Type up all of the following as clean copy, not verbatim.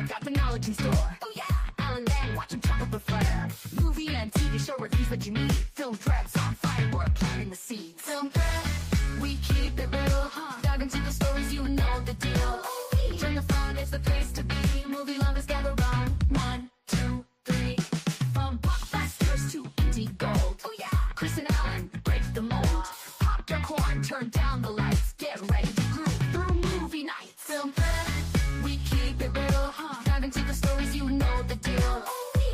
got the knowledge in store. Oh yeah, Alan then watch him chop up a fire. Movie and TV show reviews that you need. Film preps on fire, we're planting the seeds. Film prep, we keep it real. Dive into the stories, you know the deal. Turn the phone, it's the place to be. Movie lovers gather round. 1, 2, 3. From blockbusters to indie gold. Oh yeah, Chris and Alan break the mold. Pop your corn, turn down the lights. Get ready to groove through movie nights. Film prep, we keep it real. Dive into the stories, you know the deal.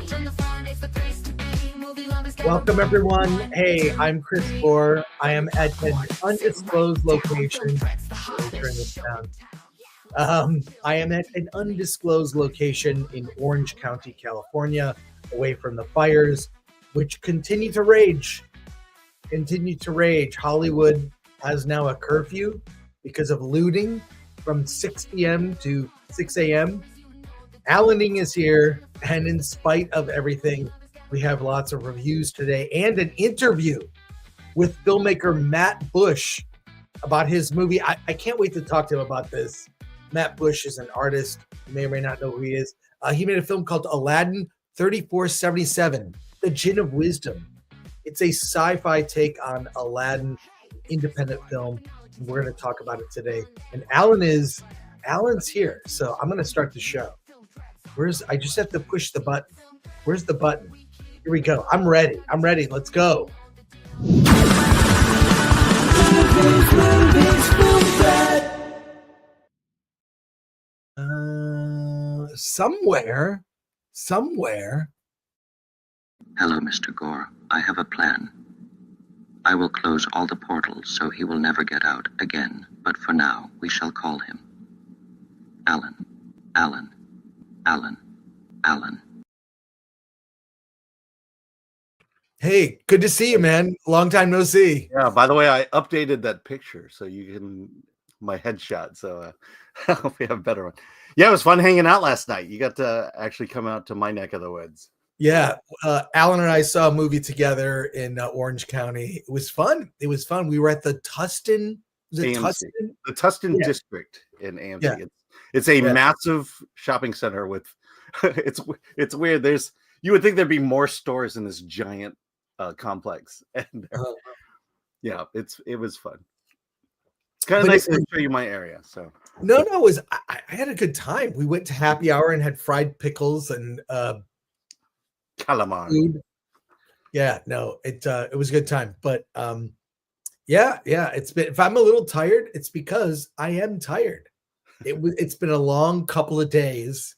Turn the phone, it's the place to be. Movie lovers gather Welcome round. everyone. Hey, I'm Chris Gore. I am at an undisclosed location. Let me turn this down. I am at an undisclosed location in Orange County, California, away from the fires, which continue to rage. Hollywood has now a curfew because of looting from 6 p.m. to 6 a.m. Aladdin is here, and in spite of everything, we have lots of reviews today and an interview with filmmaker Matt Busch about his movie. I can't wait to talk to him about this. Matt Busch is an artist. You may or may not know who he is. He made a film called Aladdin 3477, The Jinn of Wisdom. It's a sci-fi take on Aladdin, independent film. And we're going to talk about it today. And Alan's here. So I'm going to start the show. I just have to push the button. Where's the button? Here we go. I'm ready. Let's go. Somewhere. Hello, Mr. Gore. I have a plan. I will close all the portals so he will never get out again, but for now, we shall call him Alan. Alan. Alan. Alan. Hey, good to see you, man. Long time no see. Yeah, by the way, I updated that picture so you can my headshot. So I hope we have a better one. Yeah, it was fun hanging out last night. You got to actually come out to my neck of the woods. Yeah, Alan and I saw a movie together in Orange County. It was fun. We were at the Tustin. The Tustin district in AMC. Yeah. It's a massive shopping center with. It's weird. You would think there'd be more stores in this giant complex, and yeah, it was fun. It's kind of nice to show you my area. So no, I had a good time. We went to happy hour and had fried pickles and calamari. Food. Yeah, no, it was a good time. But yeah, it's been. If I'm a little tired, it's because I am tired. It's been a long couple of days.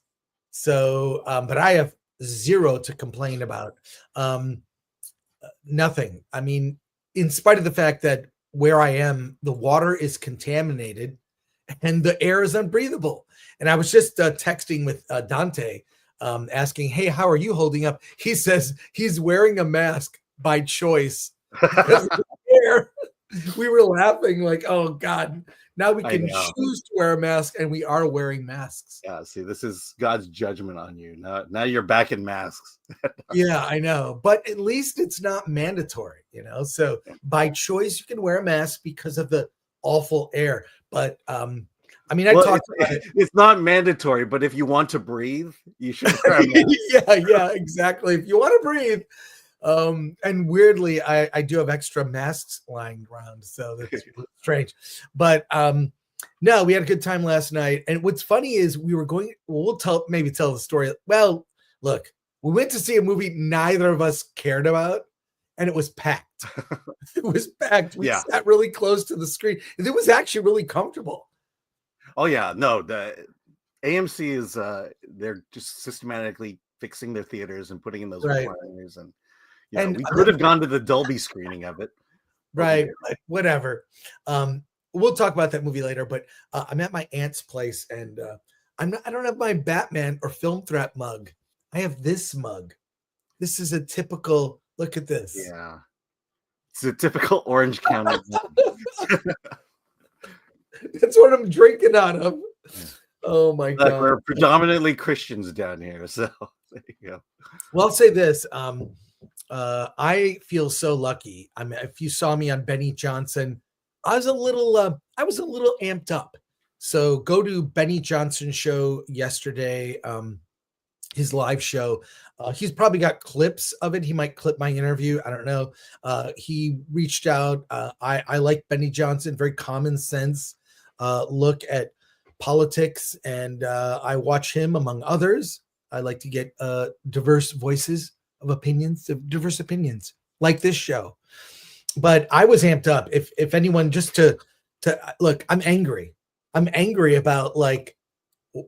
So, but I have zero to complain about. Nothing. I mean, in spite of the fact that where I am, the water is contaminated and the air is unbreathable. And I was just texting with Dante, asking, hey, how are you holding up? He says he's wearing a mask by choice. Because of the air. We were laughing like, oh God, now we can choose to wear a mask, and we are wearing masks. Yeah, see, this is God's judgment on you. Now you're back in masks. Yeah, I know. But at least it's not mandatory, So by choice, you can wear a mask because of the awful air. But I mean, talked about it. It's not mandatory, but if you want to breathe, you should wear a mask. Yeah, exactly. If you want to breathe. And weirdly, I do have extra masks lying around, so that's strange. But no, we had a good time last night. And what's funny is we'll tell the story. Well, look, we went to see a movie neither of us cared about, and it was packed. We sat really close to the screen. And it was actually really comfortable. Oh yeah, no, the AMC is they're just systematically fixing their theaters and putting in those recliners and. And we could have gone to the Dolby screening of it. Right. Whatever. We'll talk about that movie later, but I'm at my aunt's place and I don't have my Batman or Film Threat mug. I have this mug. This is a typical, look at this. Yeah. It's a typical Orange County mug. That's what I'm drinking out of. Oh my God. We're predominantly Christians down here. So there you go. Well, I'll say this. I feel so lucky. I mean, if you saw me on Benny Johnson, I was a little amped up. So go to Benny Johnson's show yesterday, his live show. He's probably got clips of it. He might clip my interview. I don't know. He reached out. I like Benny Johnson, very common sense look at politics, and I watch him among others. I like to get diverse voices of opinions, diverse opinions, like this show. But I was amped up. If anyone, just to look, I'm angry. I'm angry about like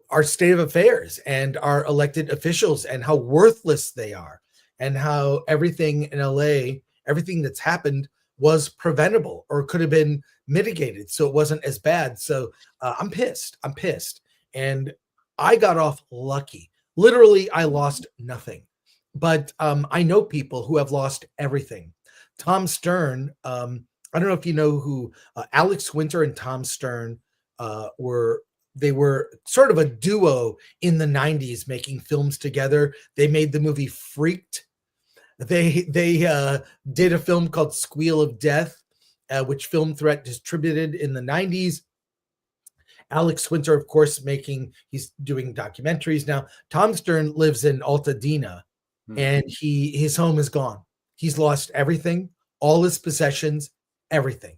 our state of affairs and our elected officials and how worthless they are, and how everything in LA, everything that's happened was preventable or could have been mitigated so it wasn't as bad. So I'm pissed. And I got off lucky. Literally, I lost nothing. But I know people who have lost everything. Tom Stern, I don't know if you know who Alex Winter and Tom Stern were. They were sort of a duo in the 90s making films together. They made the movie Freaked. They did a film called Squeal of Death, which Film Threat distributed in the 90s. Alex Winter, of course, he's doing documentaries now. Tom Stern lives in Altadena, and his home is gone. He's lost everything, all his possessions, everything.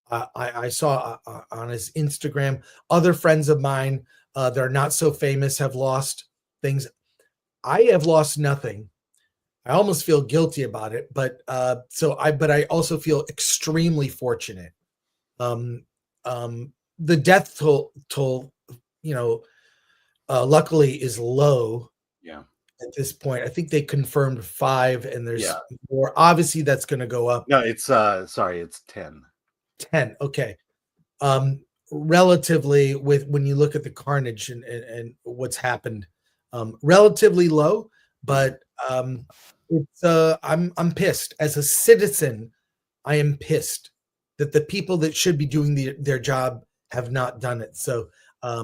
I saw on his Instagram, other friends of mine that are not so famous have lost things. I have lost nothing. I almost feel guilty about it, but I also feel extremely fortunate. The death toll, luckily is low. Yeah. At this point, I think they confirmed 5, and there's more. Obviously, that's going to go up. No, it's it's 10. 10. Okay. Relatively, when you look at the carnage and what's happened, relatively low, but it's I'm pissed as a citizen. I am pissed that the people that should be doing their job have not done it. So I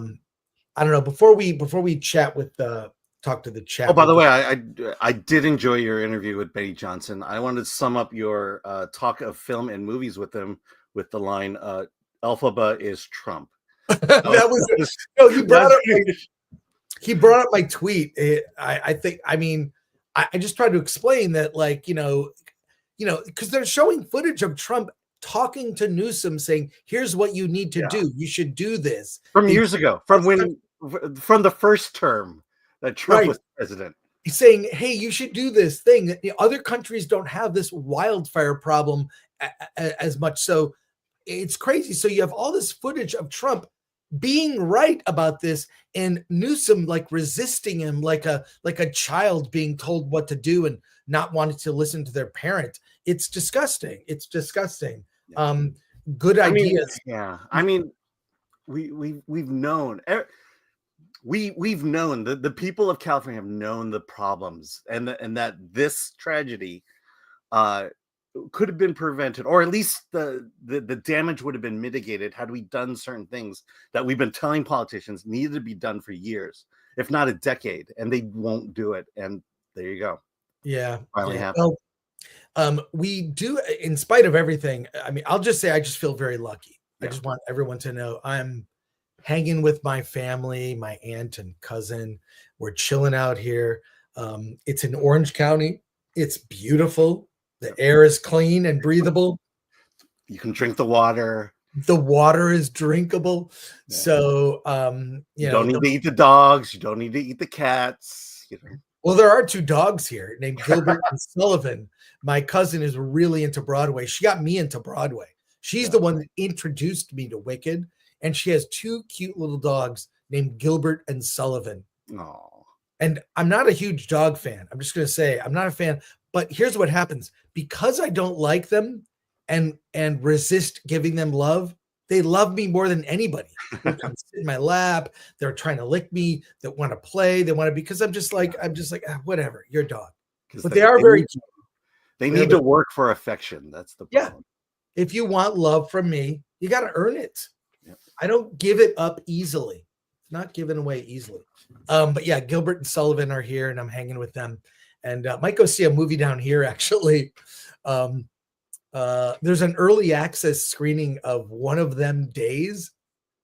don't know. Before we chat with talk to the chat. Oh, by the way, I did enjoy your interview with Benny Johnson. I wanted to sum up your talk of film and movies with him with the line, Elphaba is Trump. That was no, he brought up my tweet. I just tried to explain that, like, because they're showing footage of Trump talking to Newsom saying, here's what you need to do. You should do this. From years ago, from the first term that Trump was president. He's saying, hey, you should do this thing. Other countries don't have this wildfire problem as much. So it's crazy. So you have all this footage of Trump being right about this, and Newsom like resisting him like a child being told what to do and not wanting to listen to their parent. It's disgusting. Good ideas. We've known the people of California have known the problems and that this tragedy could have been prevented, or at least the damage would have been mitigated had we done certain things that we've been telling politicians needed to be done for years, if not a decade, and they won't do it. And there you go. Yeah. Finally happened. Well, we do, in spite of everything. I mean, I'll just say I just feel very lucky. Yeah. I just want everyone to know I'm hanging with my family, my aunt and cousin. We're chilling out here. It's in Orange County. It's beautiful. The air is clean and breathable. You can drink the water. The water is drinkable. Yeah. So, you don't need to eat the dogs. You don't need to eat the cats. Well, there are 2 dogs here named Gilbert and Sullivan. My cousin is really into Broadway. She got me into Broadway. She's the one that introduced me to Wicked. And she has 2 cute little dogs named Gilbert and Sullivan. Oh. And I'm not a huge dog fan. I'm just going to say I'm not a fan. But here's what happens. Because I don't like them and resist giving them love, they love me more than anybody. They come sit in my lap. They're trying to lick me. They want to play. They want to, because I'm just like, whatever, you're a dog. But they are very cute. They need to work for affection. That's the problem. Yeah. If you want love from me, you got to earn it. Yep. I don't give it up easily. It's not given away easily. But yeah, Gilbert and Sullivan are here, and I'm hanging with them. And might go see a movie down here, actually. There's an early access screening of One of Them Days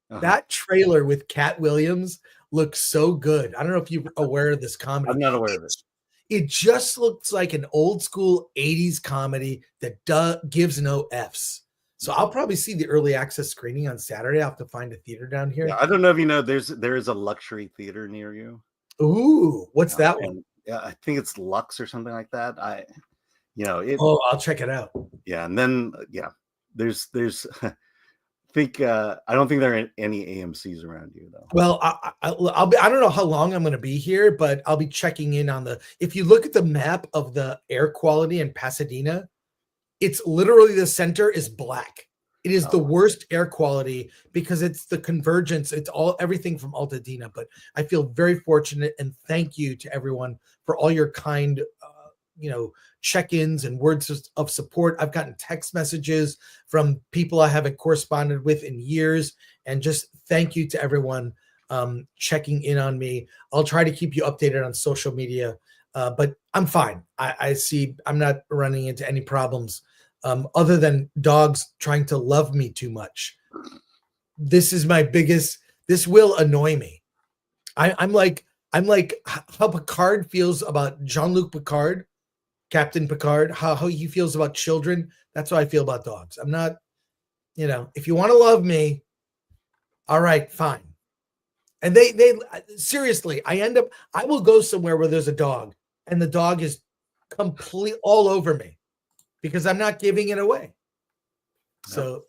That trailer with Cat Williams looks so good. I don't know if you're aware of this comedy. I'm not aware of it. It just looks like an old school 80s comedy that gives no F's. So I'll probably see the early access screening on Saturday. I'll have to find a theater down here. Yeah, I don't know if you know, there is a luxury theater near you. Ooh, what's that one? Yeah, I think it's Lux or something like that. I'll check it out. Yeah, and then there's I don't think there are any AMC's around you though. Well, I don't know how long I'm going to be here, but I'll be checking in on if you look at the map of the air quality in Pasadena, it's literally the center is black. It is the worst air quality because it's the convergence. It's everything from Altadena, but I feel very fortunate and thank you to everyone for all your kind, check-ins and words of support. I've gotten text messages from people I haven't corresponded with in years, and just thank you to everyone checking in on me. I'll try to keep you updated on social media, but I'm fine. I see I'm not running into any problems other than dogs trying to love me too much. This is my biggest. This will annoy me. I'm like how Picard feels about Jean-Luc Picard, Captain Picard, how he feels about children. That's how I feel about dogs. I'm not, if you want to love me, all right, fine. And they seriously, I will go somewhere where there's a dog and the dog is complete all over me because I'm not giving it away. No. So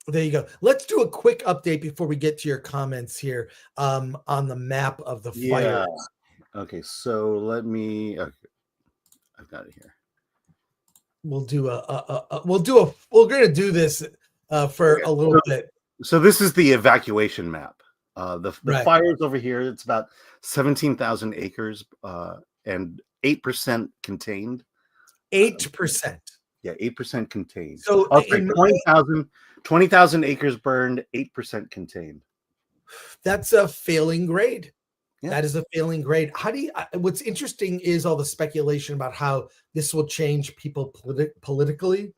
there you go. Let's do a quick update before we get to your comments here on the map of the fire. Okay, so let me. Okay. I've got it here. We're going to do this for a little bit. So this is the evacuation map. The right. Fires over here. It's about 17,000 acres and 8% contained. 8%. Yeah, 8% contained. So 20,000 acres burned, 8% contained. That's a failing grade. Yeah. That is a failing grade. What's interesting is all the speculation about how this will change people politically,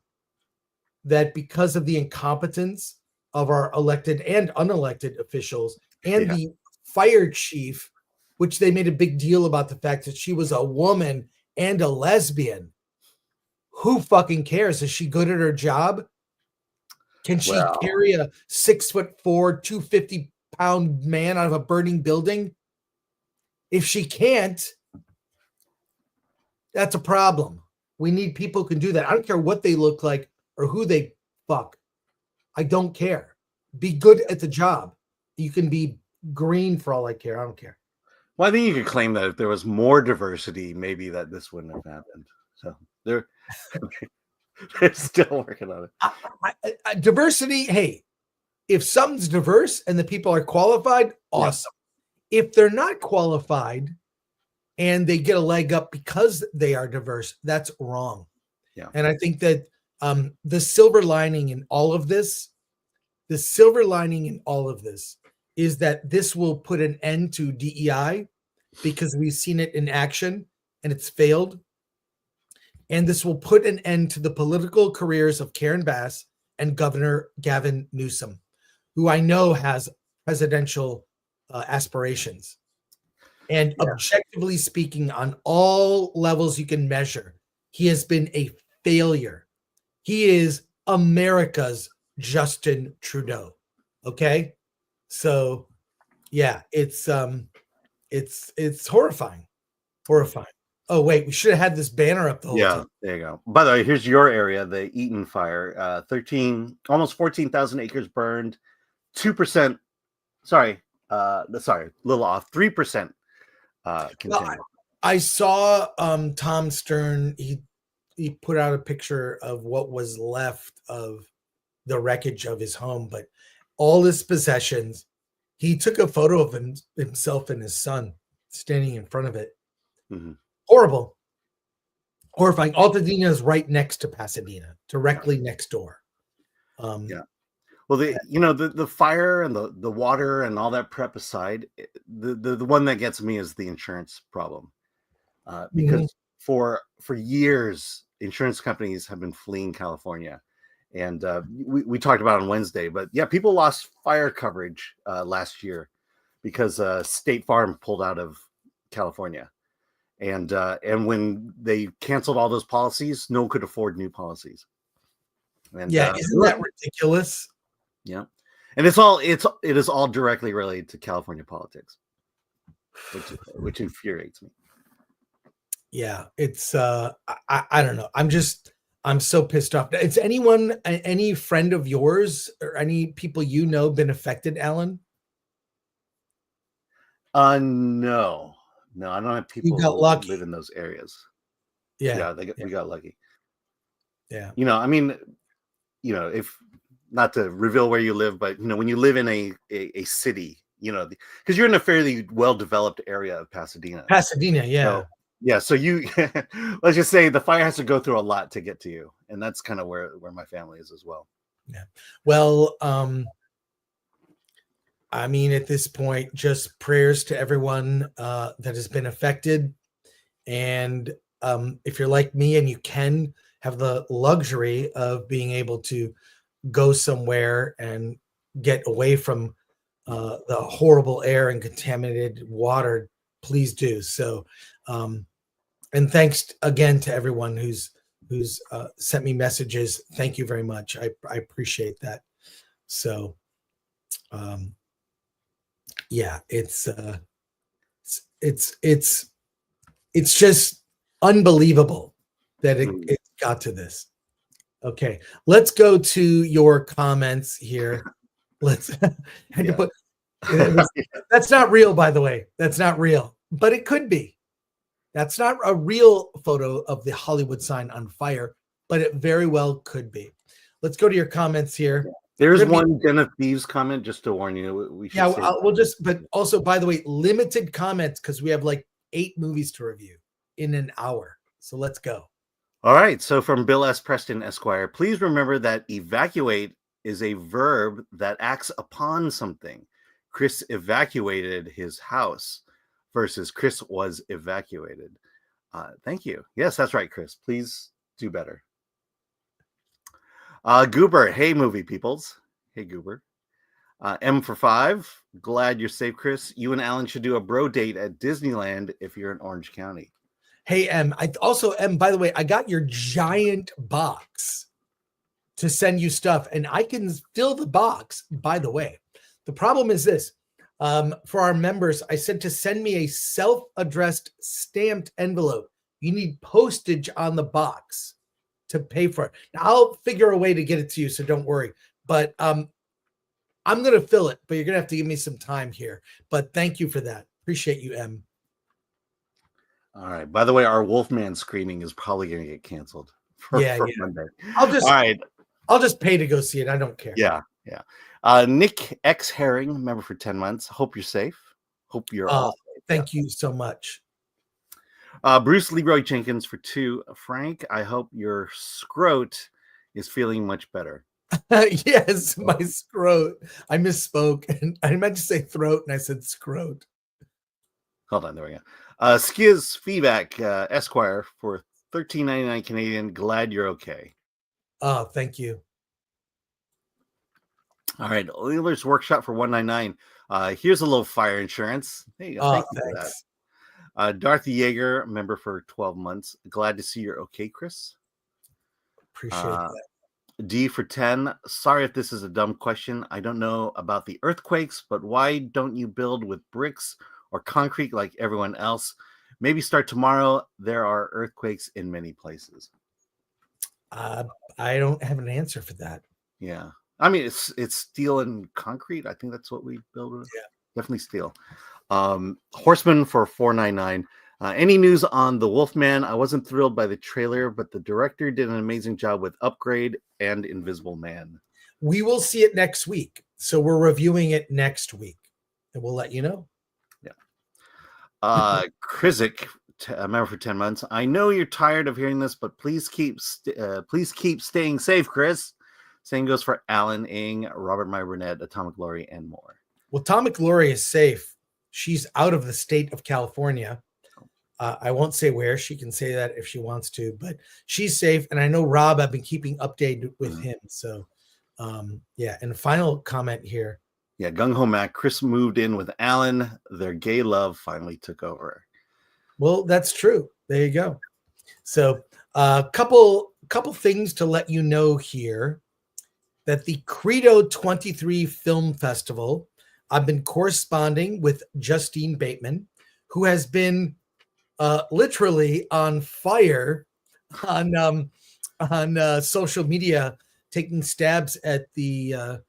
that because of the incompetence of our elected and unelected officials and the fire chief, which they made a big deal about the fact that she was a woman and a lesbian. Who fucking cares? Is she good at her job? Can she carry a 6'4", 250-pound man out of a burning building? If she can't, that's a problem. We need people who can do that. I don't care what they look like or who they fuck. I don't care. Be good at the job. You can be green for all I care. I don't care. Well, I think you could claim that if there was more diversity, maybe that this wouldn't have happened. So they're still working on it. Diversity, hey, if something's diverse and the people are qualified, awesome. If they're not qualified and they get a leg up because they are diverse, that's wrong. Yeah. And I think that the silver lining in all of this is that this will put an end to DEI because we've seen it in action and it's failed. And this will put an end to the political careers of Karen Bass and Governor Gavin Newsom, who I know has presidential aspirations. And objectively speaking, on all levels you can measure, he has been a failure. He is America's Justin Trudeau. Okay? So it's horrifying. Horrifying. Oh, wait, we should have had this banner up the whole time. There you go. By the way, here's your area, the Eaton fire. Almost 14,000 acres burned, 2%. Sorry, a little off. 3% contained. I saw Tom Stern. He put out a picture of what was left of the wreckage of his home, but all his possessions. He took a photo of himself and his son standing in front of it. Mm-hmm. Horrible, horrifying. Altadena is right next to Pasadena, directly next door. Well, the fire and the water and all that prep aside, the one that gets me is the insurance problem, because for years insurance companies have been fleeing California, And we talked about it on Wednesday, but yeah, people lost fire coverage last year because State Farm pulled out of California. And when they canceled all those policies, no one could afford new policies. And isn't that ridiculous? Yeah. And it is all directly related to California politics, which infuriates me. Yeah, it's I don't know. I'm so pissed off. Is any friend of yours or any people you know been affected, Alan? No, I don't have people got who lucky. live in those areas. Yeah, we got lucky. Yeah. I mean, if not to reveal where you live, but when you live in a city, because you're in a fairly well-developed area of Pasadena. Yeah. So you let's just say the fire has to go through a lot to get to you, and that's kind of where my family is as well. Yeah. Well, I mean, at this point, just prayers to everyone that has been affected, and if you're like me and you can have the luxury of being able to go somewhere and get away from the horrible air and contaminated water, please do so. And thanks again to everyone who's sent me messages. Thank you very much. I appreciate that. So, yeah, it's just unbelievable that it got to this. Okay, let's go to your comments here. Let's that's not real, by the way. That's not real, but it could be. That's not a real photo of the Hollywood sign on fire, but it very well could be. Let's go to your comments here. There's one Den of Thieves comment, just to warn you. But also, by the way, limited comments because we have like 8 movies to review in an hour. So let's go. All right. So from Bill S. Preston, Esquire, please remember that evacuate is a verb that acts upon something. Chris evacuated his house versus Chris was evacuated. Thank you. Yes, that's right, Chris. Please do better. Goober, hey, movie peoples. Hey, Goober. M for 5. Glad you're safe, Chris. You and Alan should do a bro date at Disneyland if you're in Orange County. Hey, M. M, by the way, I got your giant box to send you stuff, and I can fill the box, by the way. The problem is this. For our members, I said to send me a self-addressed stamped envelope. You need postage on the box to pay for it. Now, I'll figure a way to get it to you, so don't worry. But I'm going to fill it, but you're going to have to give me some time here. But thank you for that. Appreciate you, M. All right. By the way, our Wolfman screening is probably going to get canceled for Monday. I'll just pay to go see it. I don't care. Yeah. Nick X Herring, member for 10 months. Hope you're safe. Hope you're all safe. Thank you so much. Bruce Leroy Jenkins for 2. Frank, I hope your scrote is feeling much better. Yes, my scrote. I misspoke, and I meant to say throat, and I said scrote. Hold on, there we go. Skiz Feedback, Esquire for $13.99 Canadian. Glad you're okay. Oh, thank you. All right, Oilers Workshop for $1.99. Here's a little fire insurance. There you go. Thank you for that. Dorothy Yeager, member for 12 months. Glad to see you're okay, Chris. Appreciate that. D for 10. Sorry if this is a dumb question. I don't know about the earthquakes, but why don't you build with bricks or concrete like everyone else? Maybe start tomorrow. There are earthquakes in many places. I don't have an answer for that. Yeah. I mean, it's steel and concrete. I think that's what we build with. Yeah. Definitely steel. Horseman for $4.99. Any news on the Wolfman? I wasn't thrilled by the trailer, but the director did an amazing job with Upgrade and Invisible Man. We will see it next week. So we're reviewing it next week, and we'll let you know. Yeah. Krizik, a member for 10 months. I know you're tired of hearing this, but please keep staying safe, Chris. Same goes for Alan Ing, Robert My Burnett, Atomic Lori, and more. Well, Atomic Lori is safe. She's out of the state of California. I won't say where. She can say that if she wants to, but she's safe. And I know Rob, I've been keeping updated with him. So, yeah. And a final comment here. Yeah, Gung Ho Mac. Chris moved in with Alan. Their gay love finally took over. Well, that's true. There you go. So, a couple things to let you know here that the Credo 23 Film Festival, I've been corresponding with Justine Bateman, who has been literally on fire on social media, taking stabs at the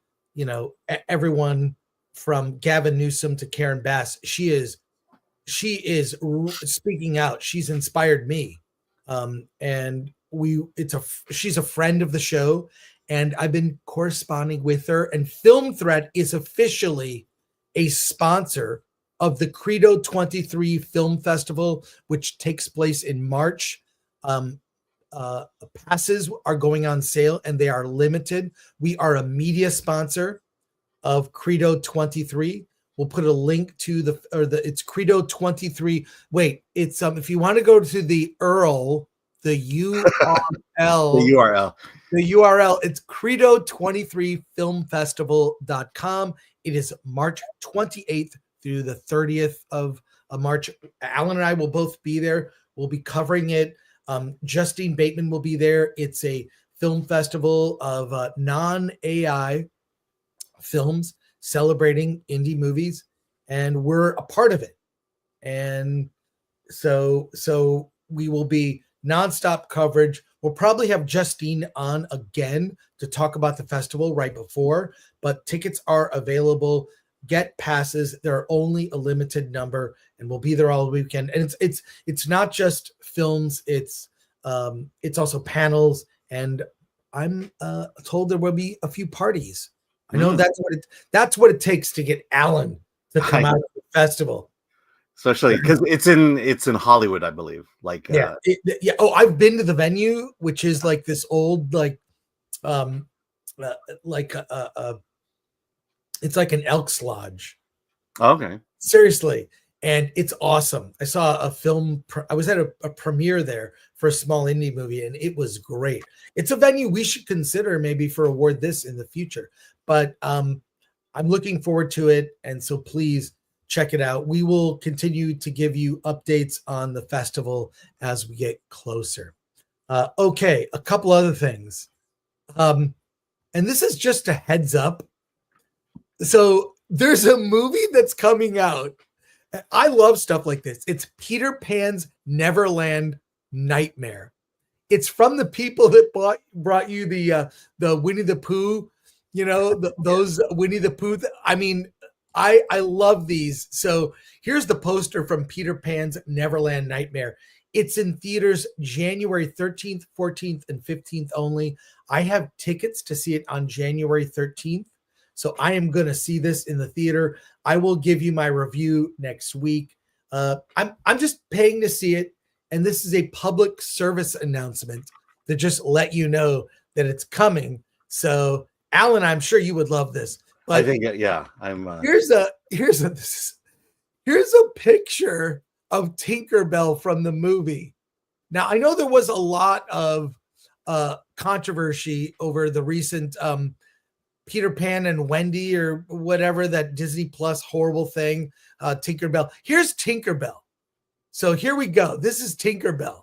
everyone from Gavin Newsom to Karen Bass. She is speaking out. She's inspired me, and she's a friend of the show, and I've been corresponding with her. And Film Threat is officially a sponsor of the Credo 23 Film Festival, which takes place in March. Passes are going on sale and they are limited. We are a media sponsor of Credo 23. We'll put a link to it's Credo 23. Wait, it's if you want to go to the URL, the URL, it's credo23filmfestival.com. It is March 28th through the 30th of March. Alan and I will both be there. We'll be covering it. Justine Bateman will be there. It's a film festival of non-AI films celebrating indie movies, and we're a part of it. And so we will be nonstop coverage. We'll probably have Justine on again to talk about the festival right before, but tickets are available. Get passes. There are only a limited number, and we'll be there all weekend. And it's not just films. It's also panels, and I'm told there will be a few parties. I know that's what it takes to get Alan to come out of the festival, especially because it's in Hollywood, I believe. Like yeah. Oh, I've been to the venue, which is like this old it's like an Elks Lodge. Okay. Seriously. And it's awesome. I saw a film. I was at a premiere there for a small indie movie, and it was great. It's a venue we should consider maybe for Award This in the future. But I'm looking forward to it. And so please check it out. We will continue to give you updates on the festival as we get closer. Okay. A couple other things. And this is just a heads up. So there's a movie that's coming out. I love stuff like this. It's Peter Pan's Neverland Nightmare. It's from the people that brought you the Winnie the Pooh, those Winnie the Pooh. I mean, I love these. So here's the poster from Peter Pan's Neverland Nightmare. It's in theaters January 13th, 14th, and 15th only. I have tickets to see it on January 13th. So I am going to see this in the theater. I will give you my review next week. I'm just paying to see it, and this is a public service announcement to just let you know that it's coming. So, Alan, I'm sure you would love this. But I think, yeah, I'm. Here's a picture of Tinkerbell from the movie. Now, I know there was a lot of controversy over the recent Peter Pan and Wendy or whatever, that Disney Plus horrible thing, Tinkerbell. Here's Tinkerbell. So here we go. This is Tinkerbell.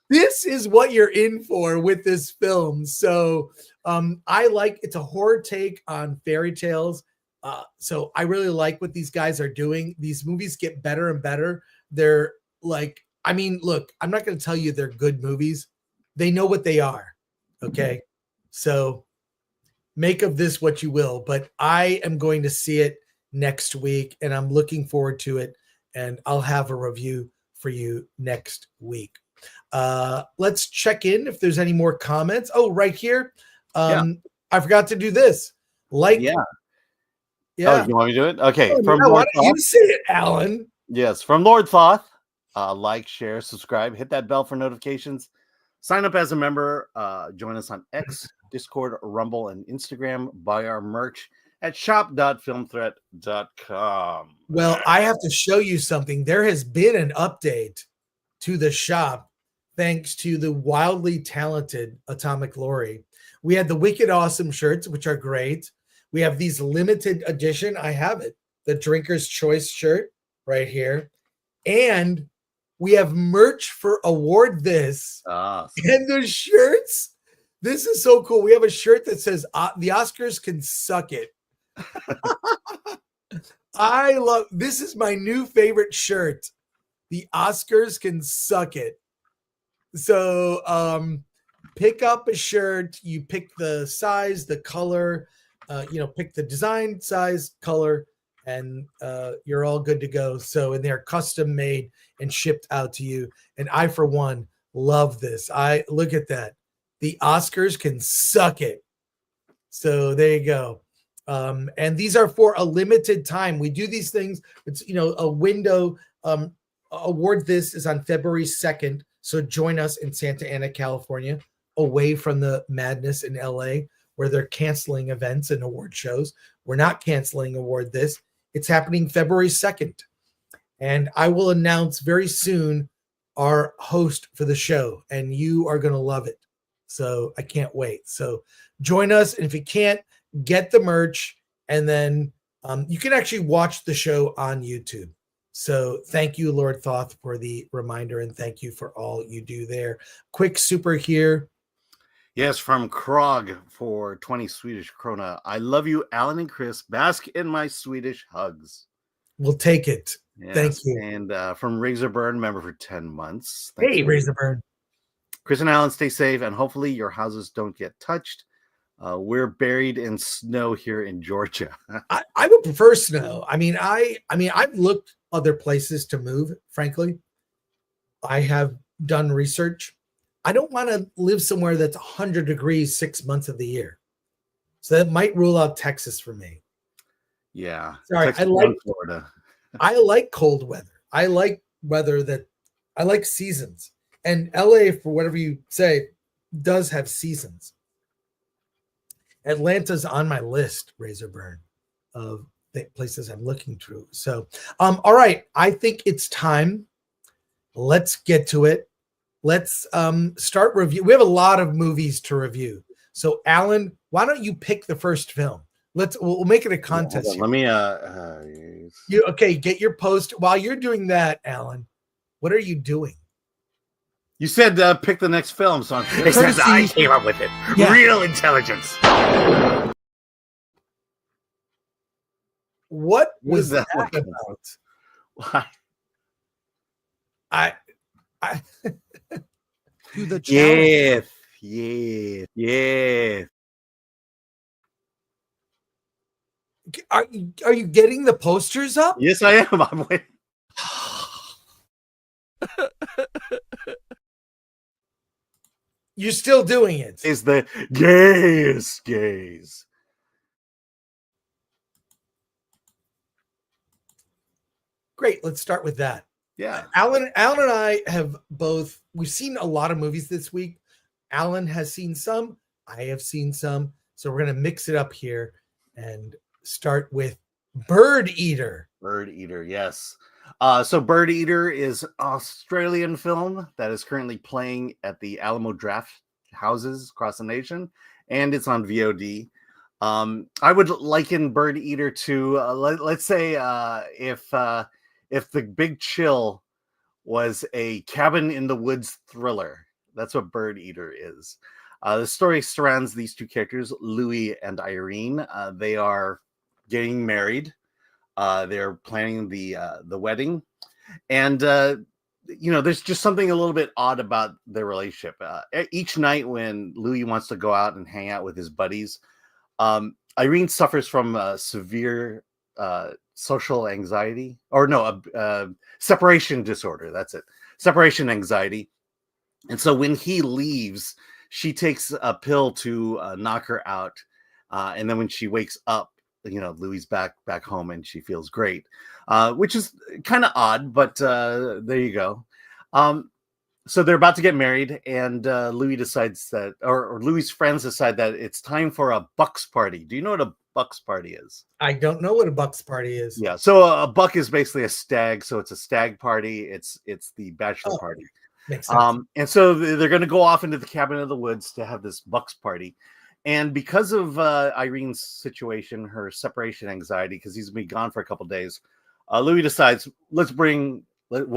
This is what you're in for with this film. So it's a horror take on fairy tales. So I really like what these guys are doing. These movies get better and better. They're like, I mean, look, I'm not going to tell you they're good movies. They know what they are. Okay. So make of this what you will, but I am going to see it next week, and I'm looking forward to it, and I'll have a review for you next week. Let's check in if there's any more comments. Oh, right here. I forgot to do this. Oh, you want me to do it? Okay. Why don't you say it, Alan? Yes, from Lord Thoth. Like, share, subscribe, hit that bell for notifications. Sign up as a member. Join us on X, Discord, Rumble, and Instagram. Buy our merch at shop.filmthreat.com. Well, I have to show you something. There has been an update to the shop thanks to the wildly talented Atomic Lori. We had the Wicked Awesome shirts, which are great. We have these limited edition. I have it, the Drinker's Choice shirt right here. And we have merch for Award This. And the shirts. This is so cool. We have a shirt that says the Oscars can suck it. I love this. Is my new favorite shirt. The Oscars can suck it. So pick up a shirt. You pick the size, the color, pick the design, size, color, and you're all good to go. So, and they're custom made and shipped out to you. And I, for one, love this. I look at that. The Oscars can suck it. So there you go. And these are for a limited time. We do these things. It's, a window. Award This is on February 2nd. So join us in Santa Ana, California, away from the madness in LA, where they're canceling events and award shows. We're not canceling Award This. It's happening February 2nd. And I will announce very soon our host for the show, and you are going to love it. So I can't wait. So join us. And if you can't, get the merch, and then you can actually watch the show on YouTube. So thank you, Lord Thoth, for the reminder, and thank you for all you do there. Quick super here. Yes, from Krog for 20 Swedish krona. I love you, Alan and Chris. Bask in my Swedish hugs. We'll take it. Yes. Thank you. And from Razorburn, member for 10 months. Hey, Razorburn. Chris and Alan, stay safe, and hopefully your houses don't get touched. We're buried in snow here in Georgia. I would prefer snow. I mean, I've looked other places to move. Frankly, I have done research. I don't want to live somewhere that's 100 degrees 6 months of the year. So that might rule out Texas for me. Yeah. Sorry, Texas, I like Florida. I like cold weather. I like I like seasons. And LA, for whatever you say, does have seasons. Atlanta's on my list, Razorburn, of the places I'm looking through. So, all right. I think it's time. Let's get to it. Let's start review. We have a lot of movies to review. So, Alan, why don't you pick the first film? We'll make it a contest. Let me get your post. While you're doing that, Alan, what are you doing? You said pick the next film, so Because I came up with it. Yeah. Real intelligence. What was that about? Why? I To the challenge. Yes. Are you getting the posters up? Yes, I am. I'm waiting. You're still doing it. Is the gaze. Great. Let's start with that. Yeah. Alan and I have we've seen a lot of movies this week. Alan has seen some. I have seen some. So we're going to mix it up here and start with Birdeater. Birdeater, yes. So Birdeater is an Australian film that is currently playing at the Alamo Draft houses across the nation, and it's on VOD. I would liken Birdeater to let's say if The Big Chill was a cabin in the woods thriller. That's what Birdeater is. The story surrounds these two characters, Louis and Irene. They are getting married. They're planning the wedding, and there's just something a little bit odd about their relationship. Each night when Louis wants to go out and hang out with his buddies, Irene suffers from severe social anxiety, separation disorder. That's it, separation anxiety. And so when he leaves, she takes a pill to knock her out, and then when she wakes up, Louis back home and she feels great, which is kind of odd, but there you go. So they're about to get married, and Louis decides that, or Louis' friends decide that it's time for a bucks party. Do you know what a Bucks party is? I don't know what a Bucks party is. Yeah, so a buck is basically a stag, so it's a stag party. It's the bachelor party. Makes sense. And so they're going to go off into the cabin in the woods to have this Bucks party. And because of Irene's situation, her separation anxiety, because he's been gone for a couple days, Louis decides we'll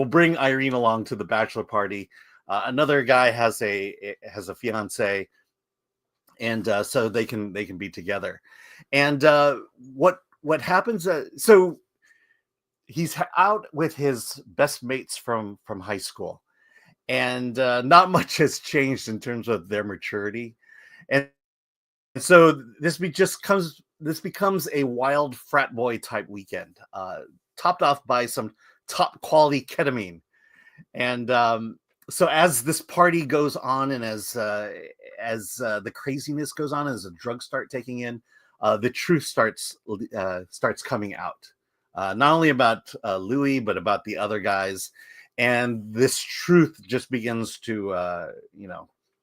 bring Irene along to the bachelor party. Another guy has a fiance, and so they can be together. And what happens? So he's out with his best mates from high school, and not much has changed in terms of their maturity. And so this becomes a wild frat boy type weekend, topped off by some top quality ketamine. And so as this party goes on, and as the craziness goes on, as the drugs start taking in, the truth starts coming out, not only about Louis, but about the other guys. And this truth just begins to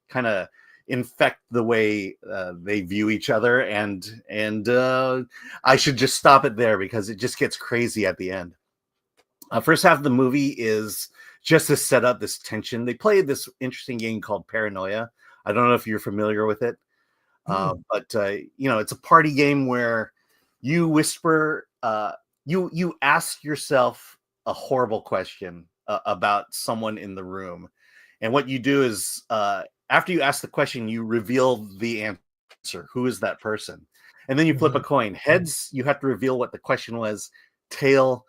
kind of infect the way they view each other. And I should just stop it there because it just gets crazy at the end. First half of the movie is just to set up this tension. They played this interesting game called Paranoia. I don't know if you're familiar with it, but it's a party game where you whisper, you ask yourself a horrible question about someone in the room, and what you do is after you ask the question, you reveal the answer. Who is that person? And then you flip a coin. Heads, you have to reveal what the question was. Tails,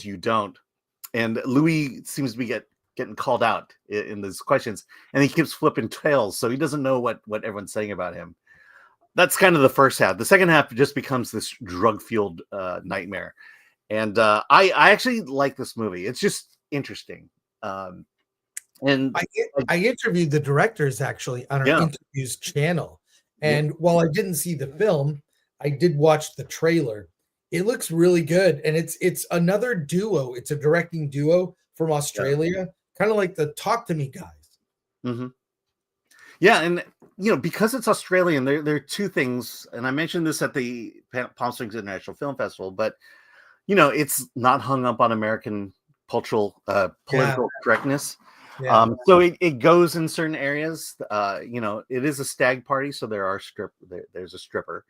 you don't. And Louis seems to be getting called out in these questions, and he keeps flipping tails, so he doesn't know what everyone's saying about him. That's kind of the first half. The second half just becomes this drug-fueled nightmare. And I actually like this movie. It's just interesting. And I interviewed the directors actually on our interviews channel. And while I didn't see the film, I did watch the trailer. It looks really good. And it's another duo. It's a directing duo from Australia, kind of like the Talk to Me guys. Mm-hmm. Yeah. And, because it's Australian, there are two things. And I mentioned this at the Palm Springs International Film Festival, but, it's not hung up on American cultural, political correctness. Yeah. So it goes in certain areas. It is a stag party, so there's a stripper.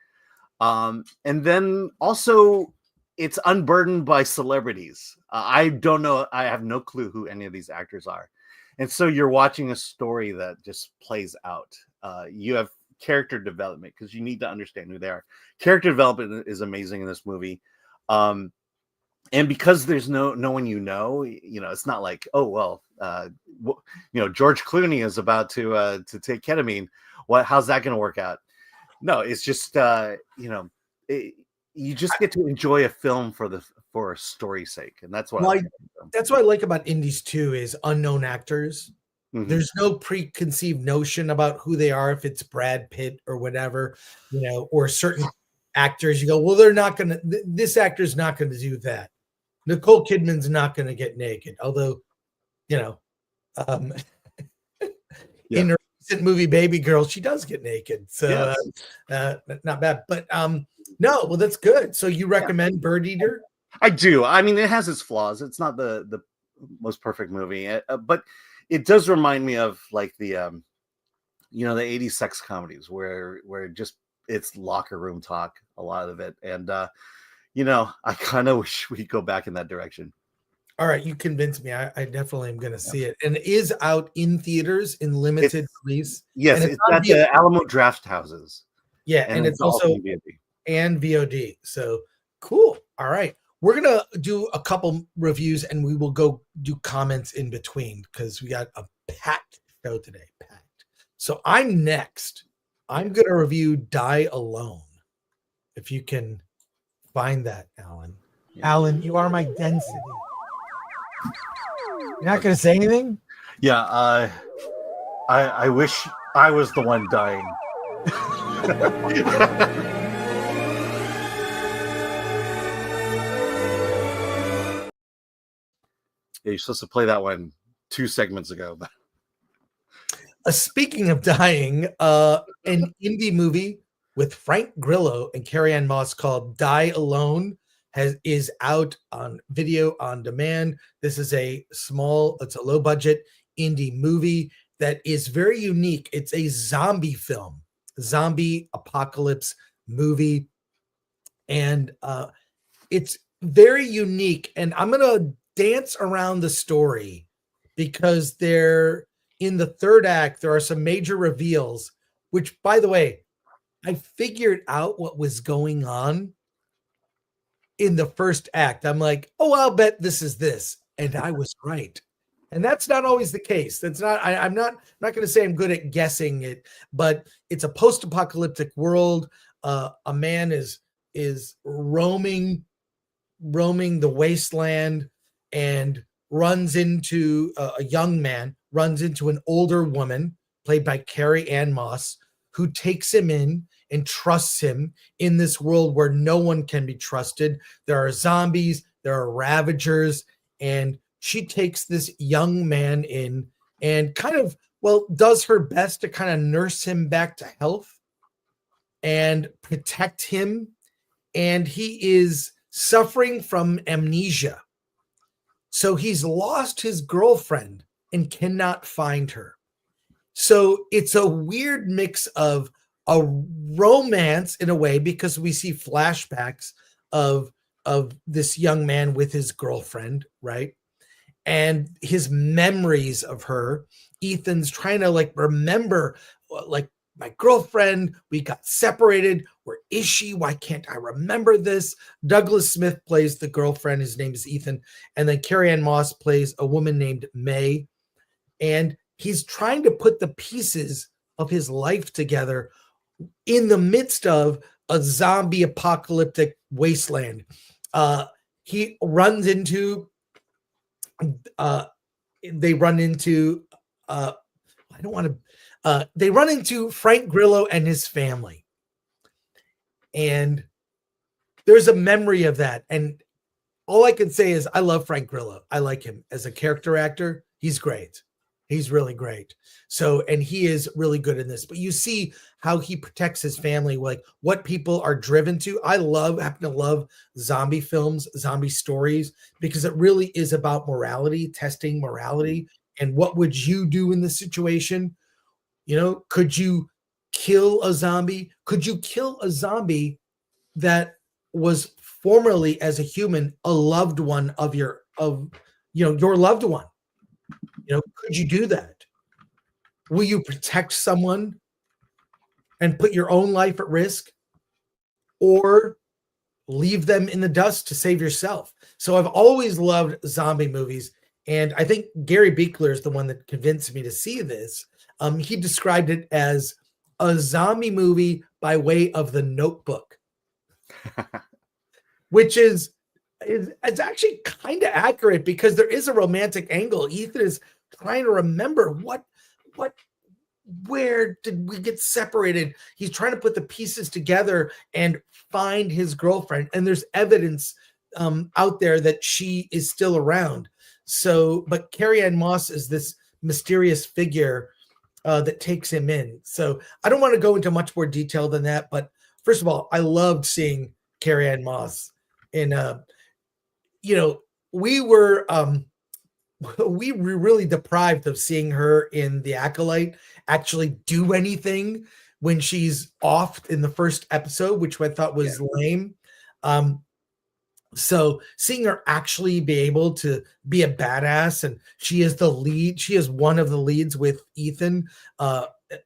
And then also it's unburdened by celebrities. I don't know. I have no clue who any of these actors are. And so you're watching a story that just plays out. You have character development because you need to understand who they are. Character development is amazing in this movie. And because there's no one it's not like, oh, well, George Clooney is about to take ketamine. How's that going to work out? No, it's just, you just get to enjoy a film for a story's sake. And that's what that's what I like about indies too, is unknown actors. Mm-hmm. There's no preconceived notion about who they are. If it's Brad Pitt or whatever, or certain actors, you go, well, this actor's not going to do that. Nicole Kidman's not going to get naked, although, in her recent movie Baby Girl, she does get naked. So not bad. But no, well, that's good. So you recommend Birdeater? I do. I mean, it has its flaws. It's not the most perfect movie, but it does remind me of like the the 80s sex comedies where just it's locker room talk, a lot of it. And I kind of wish we'd go back in that direction. All right, you convinced me. I definitely am going to see it. And it is out in theaters in limited release. Yes, it's at the Alamo Draft Houses. Yeah, and it's also VOD. And VOD. So cool. All right. We're going to do a couple reviews and we will go do comments in between because we got a packed show today. Packed. So I'm next. I'm going to review Die Alone. If you can find that, Alan. Yeah. Alan, you are my density. You're not going to say anything? Yeah, I wish I was the one dying. Yeah, you're supposed to play that one 2 segments ago. Speaking of dying, an indie movie with Frank Grillo and Carrie-Anne Moss called Die Alone. Is out on video on demand. This is it's a low budget indie movie that is very unique. It's a zombie film, zombie apocalypse movie, and it's very unique. And I'm gonna dance around the story because in the third act there are some major reveals. Which, by the way, I figured out what was going on in the first act. I'm like, oh, I'll bet this is this. And I was right. And that's not always the case. That's not, I'm not going to say I'm good at guessing it, but it's a post-apocalyptic world. A man is roaming the wasteland and runs into a young man, runs into an older woman played by Carrie-Anne Moss, who takes him in and trusts him in this world where no one can be trusted. There are zombies, there are ravagers, and she takes this young man in and does her best to kind of nurse him back to health and protect him. And he is suffering from amnesia. So he's lost his girlfriend and cannot find her. So it's a weird mix of a romance in a way, because we see flashbacks of this young man with his girlfriend, right? And his memories of her. Ethan's trying to remember, my girlfriend, we got separated. Where is she? Why can't I remember this? Douglas Smith plays the girlfriend. His name is Ethan. And then Carrie-Anne Moss plays a woman named May. And he's trying to put the pieces of his life together in the midst of a zombie apocalyptic wasteland. They run into Frank Grillo and his family. And there's a memory of that. And all I can say is I love Frank Grillo. I like him as a character actor. He's great. He's really great. So, and he is really good in this, but you see how he protects his family, what people are driven to. I happen to love zombie films, zombie stories, because it really is about morality, testing morality. And what would you do in this situation? Could you kill a zombie? Could you kill a zombie that was formerly, as a human, a loved one of your loved one? Could you do that? Will you protect someone and put your own life at risk, or leave them in the dust to save yourself? So I've always loved zombie movies. And I think Gary Beekler is the one that convinced me to see this. He described it as a zombie movie by way of The Notebook, which is actually kind of accurate, because there is a romantic angle. Ethan is trying to remember where did we get separated? He's trying to put the pieces together and find his girlfriend. And there's evidence out there that she is still around. So, but Carrie-Anne Moss is this mysterious figure that takes him in. So I don't want to go into much more detail than that. But first of all, I loved seeing Carrie-Anne Moss in we were really deprived of seeing her in The Acolyte actually do anything when she's off in the first episode, which I thought was lame. So seeing her actually be able to be a badass, and she is the lead, she is one of the leads with Ethan,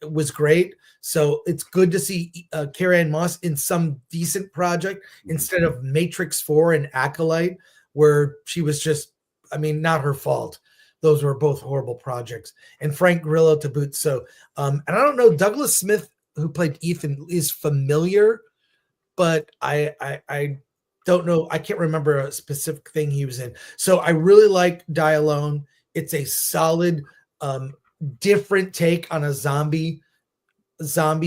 was great. So it's good to see Carrie-Anne Moss in some decent project instead of Matrix 4 and Acolyte, where she was just, not her fault. Those were both horrible projects. And Frank Grillo to boot. So, and I don't know, Douglas Smith, who played Ethan, is familiar, but I don't know. I can't remember a specific thing he was in. So I really like Die Alone. It's a solid, different take on a zombie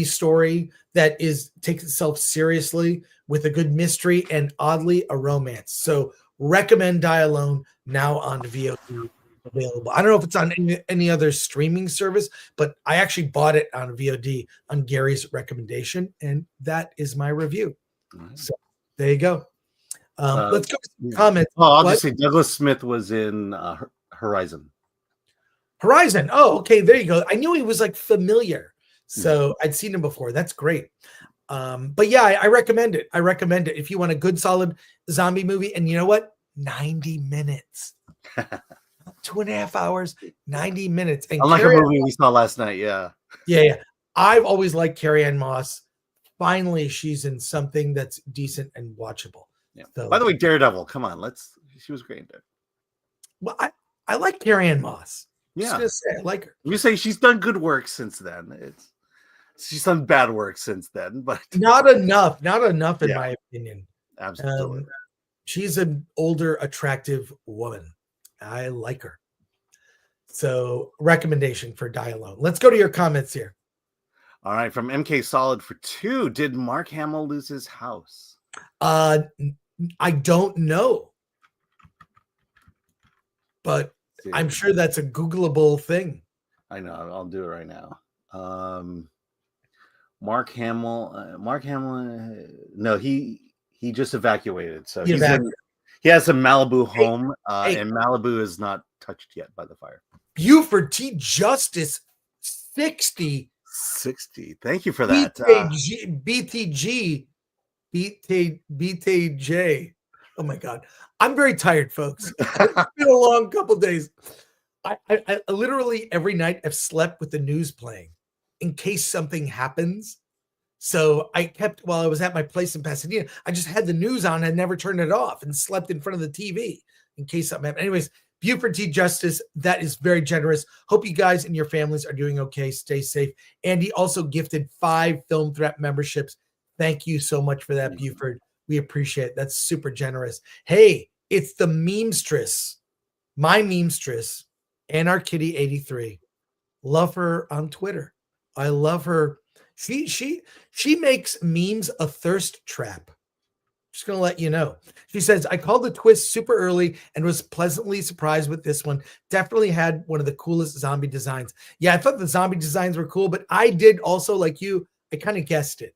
story that takes itself seriously with a good mystery and oddly a romance. So recommend Die Alone, now on VOD. available. I don't know if it's on any other streaming service, but I actually bought it on VOD on Gary's recommendation, and that is my review. Right. So there you go. Let's go to some comments. Oh, I'll What? just say Douglas Smith was in Horizon. Horizon. Oh, okay. There you go. I knew he was like familiar. So I'd seen him before. That's great. But yeah, I recommend it. I recommend it if you want a good, solid zombie movie. And you know what? 90 minutes. 2.5 hours, 90 minutes. And Unlike a movie we saw last night, yeah. Yeah. I've always liked Carrie-Anne Moss. Finally, she's in something that's decent and watchable. Yeah. So, By the way, Daredevil, come on, she was great there. Well, I like Carrie-Anne Moss. Yeah. Just gonna say I like her. You say she's done good work since then. She's done bad work since then, but Not enough in my opinion. Absolutely. She's an older, attractive woman. I like her. So, recommendation for Die Alone. Let's go to your comments here. All right, from MK Solid for 2. Did Mark Hamill lose his house? I don't know, but I'm sure that's a Googleable thing. I know. I'll do it right now. Mark Hamill. No, he just evacuated. So he has a Malibu home, and Malibu is not touched yet by the fire. Buford T. Justice 60. Thank you for that. BTJ. Oh my God. I'm very tired, folks. It's been a long couple days. I literally every night I've slept with the news playing in case something happens. So I kept, while I was at my place in Pasadena, I just had the news on and never turned it off and slept in front of the TV in case something happened. Anyways, Buford T. Justice, that is very generous. Hope you guys and your families are doing okay. Stay safe. Andy also gifted 5 Film Threat memberships. Thank you so much for that, Buford. We appreciate it. That's super generous. Hey, it's the memestress, my memestress, and our kitty 83. Love her on Twitter. I love her. She makes memes a thirst trap. Just gonna let you know. She says, I called the twist super early and was pleasantly surprised with this one. Definitely had one of the coolest zombie designs. Yeah, I thought the zombie designs were cool, but I did also, like you, I kind of guessed it.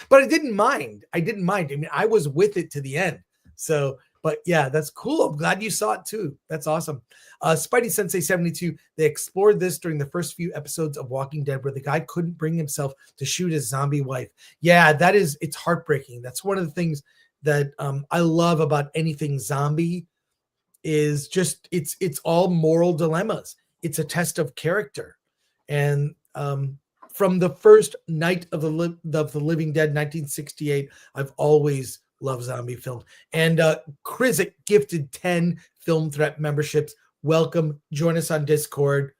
But I didn't mind. I mean, I was with it to the end. So, but yeah, that's cool. I'm glad you saw it too. That's awesome. Spidey Sensei 72, they explored this during the first few episodes of Walking Dead where the guy couldn't bring himself to shoot his zombie wife. Yeah, it's heartbreaking. That's one of the things that I love about anything zombie is just, it's all moral dilemmas. It's a test of character. And from the first Night of the Living Dead, 1968, I've always loved zombie films. And Krizik gifted 10 Film Threat memberships. Welcome. Join us on Discord.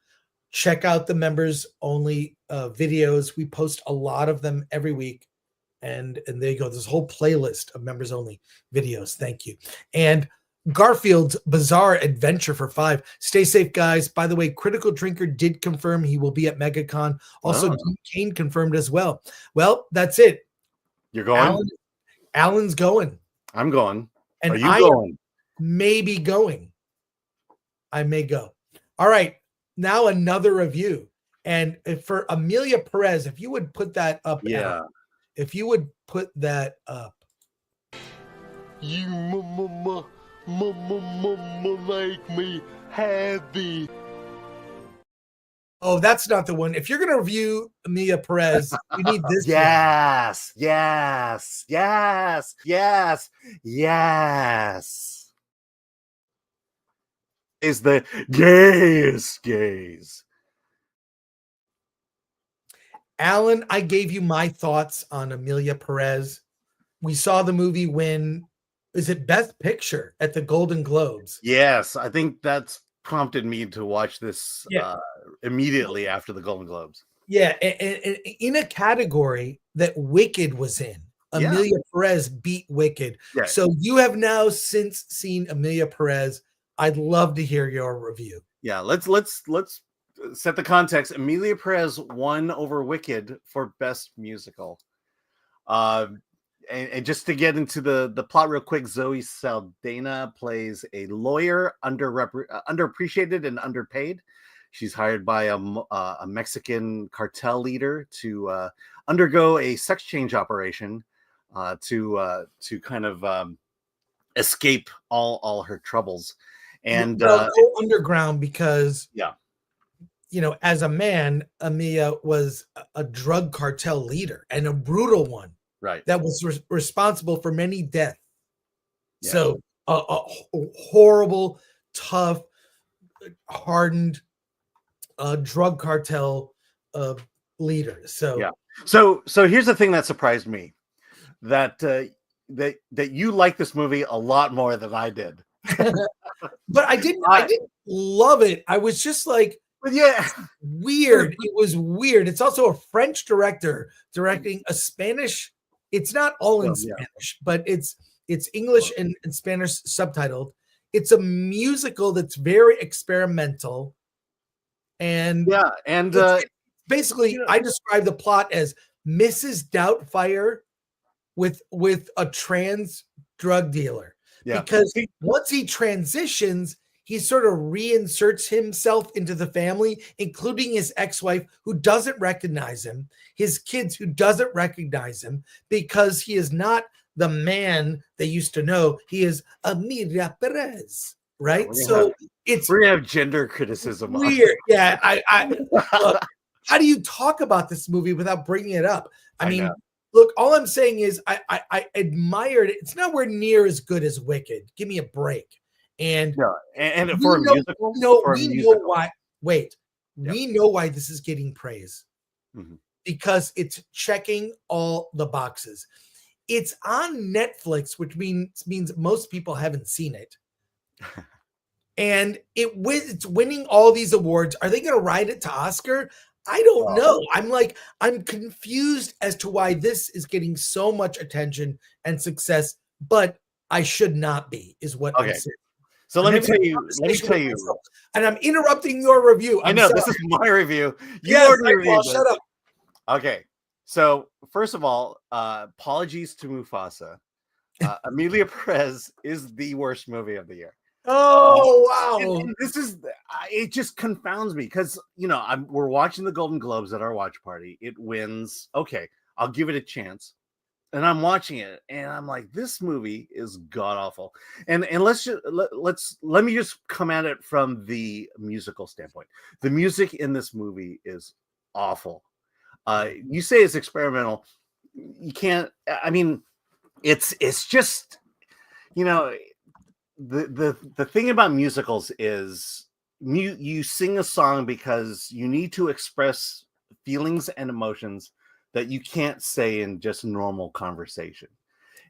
Check out the members only videos. We post a lot of them every week. And there you go. This whole playlist of members only videos. Thank you. And Garfield's Bizarre Adventure for 5. Stay safe, guys. By the way, Critical Drinker did confirm he will be at MegaCon. Also, Kane confirmed as well. Well, that's it. You're going? Alan's going. I'm going. And Are you going? May be going. I may go. All right. Now another review. And for Emilia Perez, if you would put that up. Yeah. Alan, if you would put that up. You make me happy. Oh, that's not the one. If you're going to review Emilia Perez, you need this. Yes. Is the gays. Alan, I gave you my thoughts on Emilia Perez. We saw the movie win, is it Best Picture at the Golden Globes? Yes, I think that's prompted me to watch this immediately after the Golden Globes. Yeah, and in a category that Wicked was in. Emilia Perez beat Wicked. Yeah. So you have now since seen Emilia Perez. I'd love to hear your review. Yeah, let's set the context. Emilia Perez won over Wicked for Best Musical. and just to get into the plot real quick, Zoe Saldana plays a lawyer, underappreciated and underpaid. She's hired by a Mexican cartel leader to undergo a sex change operation to kind of escape all her troubles. And go underground because as a man, Emilia was a drug cartel leader and a brutal one, right? That was responsible for many deaths. Yeah. So a horrible, tough, hardened drug cartel leader. So yeah. So here's the thing that surprised me, that that you like this movie a lot more than I did. But I didn't love it. I was just like, weird. It was weird. It's also a French director directing a Spanish. It's not all in Spanish, but it's English and Spanish subtitled. It's a musical that's very experimental. And basically, I describe the plot as Mrs. Doubtfire with a trans drug dealer. Yeah. Because once he transitions, he sort of reinserts himself into the family, including his ex-wife, who doesn't recognize him, his kids, who doesn't recognize him, because he is not the man they used to know. He is Emilia Perez, right? So we're gonna have gender criticism. Weird, yeah. I look, how do you talk about this movie without bringing it up? I mean, look, all I'm saying is I admired it. It's nowhere near as good as Wicked. Give me a break. And for a musical, we know why. Wait, we know why this is getting praise, because it's checking all the boxes. It's on Netflix, which means most people haven't seen it, and it's winning all these awards. Are they going to ride it to Oscar? I don't know. I'm confused as to why this is getting so much attention and success, but I should not be, is what I'm saying. So let me tell you, and I'm interrupting your review. I know this is my review. Shut up. Okay. So first of all, apologies to Mufasa. Emilia Perez is the worst movie of the year. Oh wow! And this is it. Just confounds me because we're watching the Golden Globes at our watch party. It wins. Okay, I'll give it a chance. And I'm watching it, and I'm like, this movie is god awful. And let me just come at it from the musical standpoint. The music in this movie is awful. You say it's experimental. You can't. I mean, it's just the thing about musicals is you sing a song because you need to express feelings and emotions that you can't say in just normal conversation.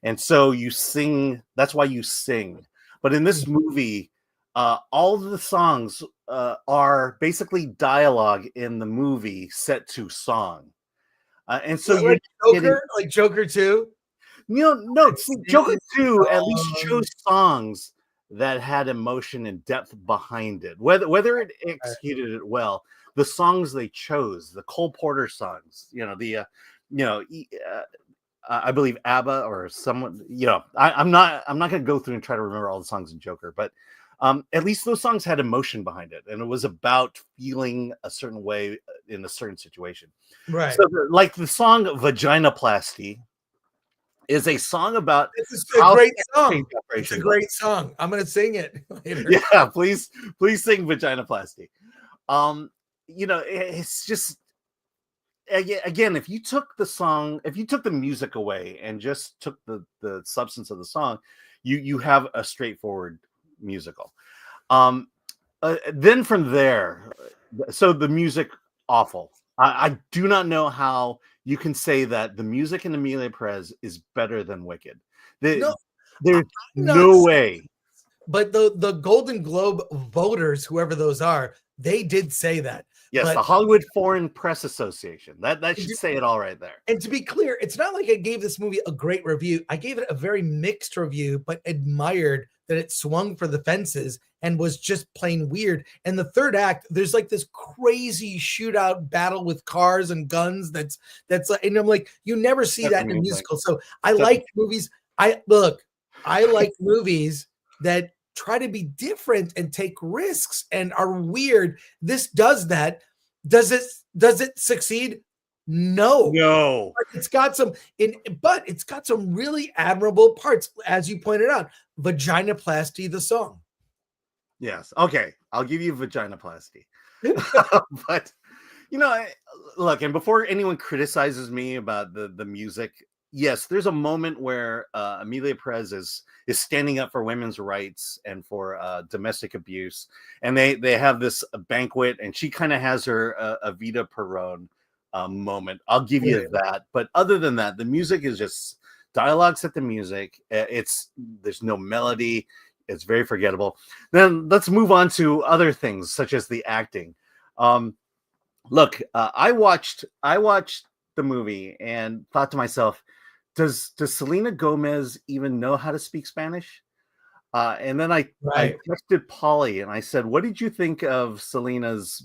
And so you sing, that's why you sing. But in this movie, all of the songs are basically dialogue in the movie set to song. And so like Joker 2? No, Joker 2 at least chose songs that had emotion and depth behind it. Whether it executed it well, the songs they chose, the Cole Porter songs, I believe ABBA or someone, I'm not going to go through and try to remember all the songs in Joker, but at least those songs had emotion behind it, and it was about feeling a certain way in a certain situation. Right. So, like the song "Vaginoplasty" is a song about. It's a great song. It's a great song. I'm going to sing it later. Yeah, please sing "Vaginoplasty." It's just, again, if you took the music away and just took the substance of the song, you have a straightforward musical. Then from there, so the music, awful. I do not know how you can say that the music in Emilia Perez is better than Wicked. There's no way. But the Golden Globe voters, whoever those are, they did say that. Yes, the Hollywood Foreign Press Association. That should say it all right there. And to be clear, it's not like I gave this movie a great review. I gave it a very mixed review, but admired that it swung for the fences and was just plain weird. And the third act, there's like this crazy shootout battle with cars and guns. That's like, and I'm like, you never see That's that in a amazing. musical. So I like movies. I like movies that try to be different and take risks and are weird. This does that. Does it succeed? No. But it's got some really admirable parts, as you pointed out. Vaginoplasty, the song. Yes. Okay. I'll give you vaginoplasty. But look, and before anyone criticizes me about the music, yes, there's a moment where Emilia Perez is standing up for women's rights and for domestic abuse, and they have this banquet, and she kind of has her Evita Peron moment. I'll give you that. But other than that, the music is just dialogue set to music. There's no melody. It's very forgettable. Then let's move on to other things such as the acting. Look, I watched the movie and thought to myself, does Selena Gomez even know how to speak Spanish? And then I texted Polly and I said, what did you think of Selena's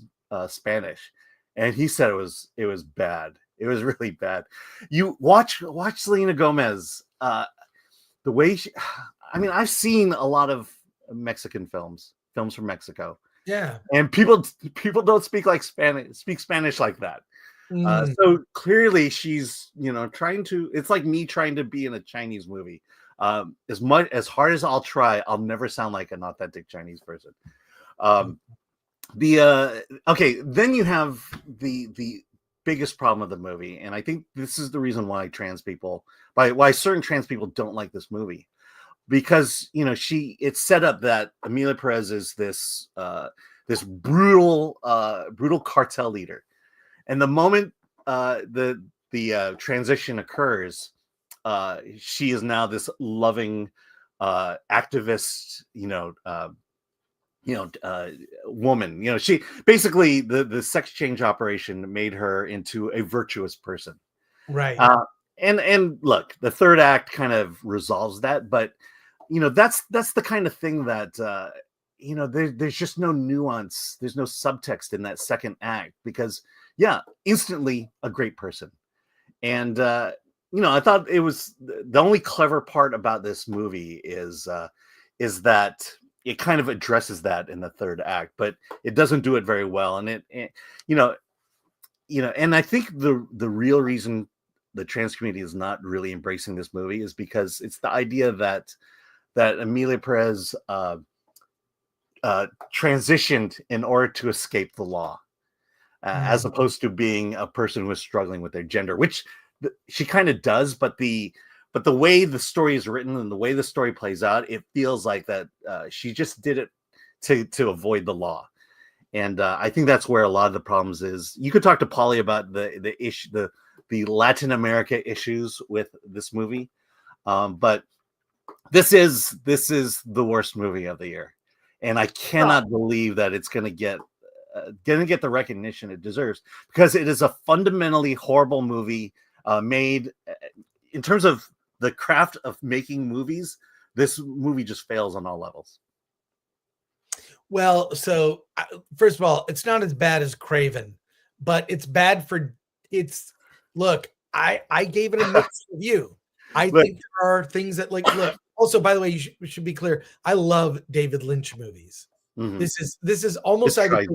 Spanish? And he said it was bad. It was really bad. You watch Selena Gomez. The way I've seen a lot of Mexican films from Mexico. Yeah. And people don't speak Spanish like that. So clearly she's, trying to, it's like me trying to be in a Chinese movie. As hard as I'll try, I'll never sound like an authentic Chinese person. Okay, then you have the biggest problem of the movie, and I think this is the reason why why certain trans people don't like this movie, because it's set up that Emilia Perez is this brutal cartel leader, and the moment the transition occurs, she is now this loving activist, woman. She basically, the sex change operation made her into a virtuous person, right? And look, the third act kind of resolves that, but that's the kind of thing that there's just no nuance, there's no subtext in that second act, because instantly a great person. And I thought it was the only clever part about this movie is that it kind of addresses that in the third act, but it doesn't do it very well. And and I think the real reason the trans community is not really embracing this movie is because it's the idea that Emilia Perez transitioned in order to escape the law, as opposed to being a person who is struggling with their gender, which she kind of does, but the way the story is written and the way the story plays out, it feels like that she just did it to avoid the law. And I think that's where a lot of the problems is. You could talk to Polly about the issue, the Latin America issues with this movie, but this is the worst movie of the year, and I cannot believe that it's going to get the recognition it deserves, because it is a fundamentally horrible movie made in terms of the craft of making movies. This movie just fails on all levels. Well, so first of all, it's not as bad as Craven, but it's bad for look, I gave it a mixed review. I think there are things that look. Also, by the way, we should be clear. I love David Lynch movies. Mm-hmm. This is almost like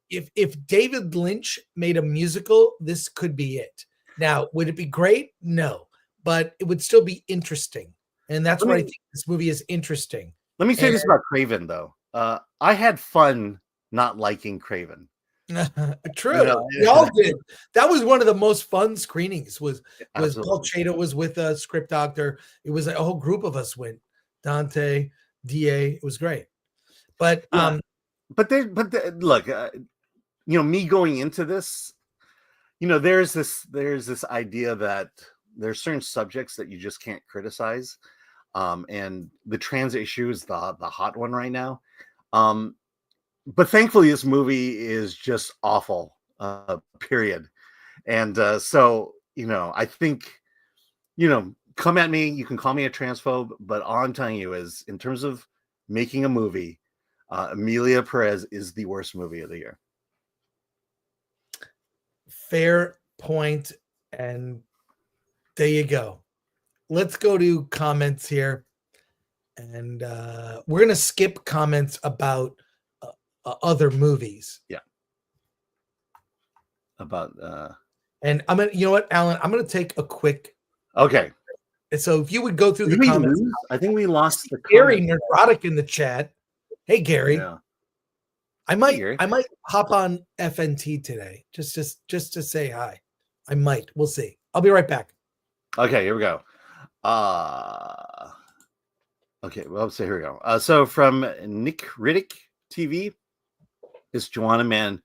if David Lynch made a musical, this could be it. Now, would it be great? No, but it would still be interesting, and that's why I think this movie is interesting. Let me say this about Craven, though. I had fun not liking Craven. True, we all did. That was one of the most fun screenings. Was Paul Chato was with a script doctor. It was a whole group of us went. Dante, Da. It was great. But look, me going into this, there's this idea that there's certain subjects that you just can't criticize, and the trans issue is the hot one right now. But thankfully, this movie is just awful, period. And so, I think, come at me. You can call me a transphobe, but all I'm telling you is, in terms of making a movie, Emilia Perez is the worst movie of the year. Fair point, and there you go. Let's go to comments here, and we're gonna skip comments about other movies. Yeah. About and I'm gonna, you know what, Alan, I'm gonna take a quick. Okay. So if you would go through Did the we comments, lose? I think we lost the Gary comment. Neurotic in the chat. Hey Gary, Yeah. I might Gary. hop on FNT today just to say hi. I might. We'll see. I'll be right back. Okay, here we go. Okay, well, so here we go. So from Nick Riddick TV, this Joanna Man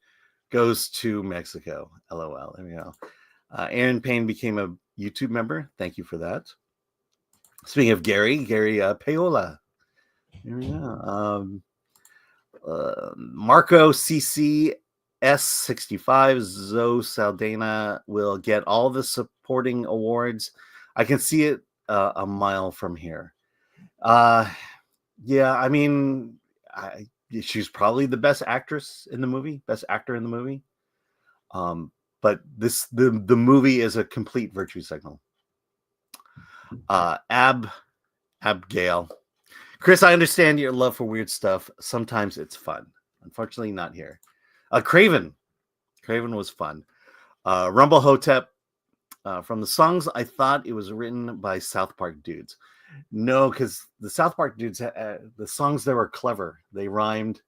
goes to Mexico. LOL. There we go. Aaron Payne became a YouTube member. Thank you for that. Speaking of Gary Paola. Here we go. Marco CC S65 Zoe Saldana will get all the supporting awards. I can see it a mile from here. Yeah, I mean, she's probably the best actress in the movie, best actor in the movie. But the movie is a complete virtue signal. Abgail. Chris, I understand your love for weird stuff. Sometimes it's fun. Unfortunately, not here. Craven was fun. Rumble Hotep. From the songs, I thought it was written by South Park dudes. No, because the South Park dudes, the songs, they were clever. They rhymed.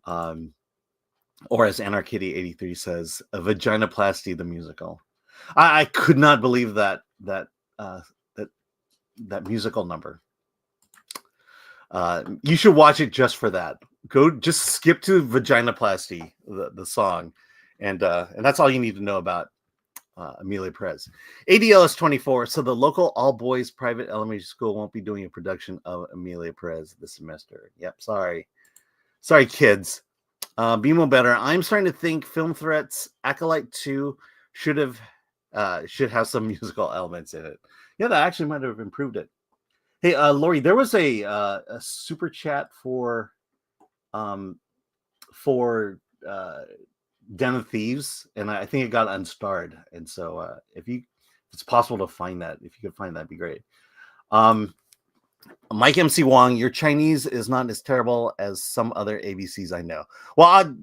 Or as Anarkitty83 says, a vaginoplasty the musical. I could not believe that musical number. You should watch it just for that. Just skip to vaginoplasty, the song, and that's all you need to know about Emilia Perez. ADLS 24. So the local all boys private elementary school won't be doing a production of Emilia Perez this semester. Yep, sorry kids. Be more better. I'm starting to think Film Threats Acolyte 2 should have some musical elements in it. Yeah, that actually might have improved it. Hey, Lori, there was a super chat for Den of Thieves, and I think it got unstarred. And so if it's possible to find that, if you could find that, that'd be great. Mike MC Wong, your Chinese is not as terrible as some other ABCs I know. Well,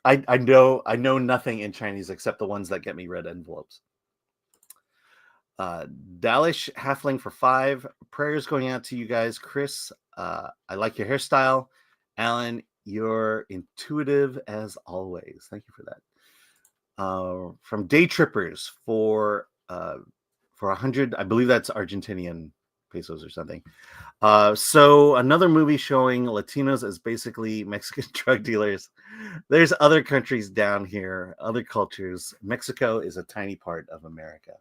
I know nothing in Chinese except the ones that get me red envelopes. Dalish Halfling for 5. Prayers going out to you guys. Chris, I like your hairstyle. Alan, you're intuitive as always. Thank you for that. From Day Trippers for 100, I believe that's Argentinian pesos or something. So another movie showing Latinos as basically Mexican drug dealers. There's other countries down here, other cultures. Mexico is a tiny part of America.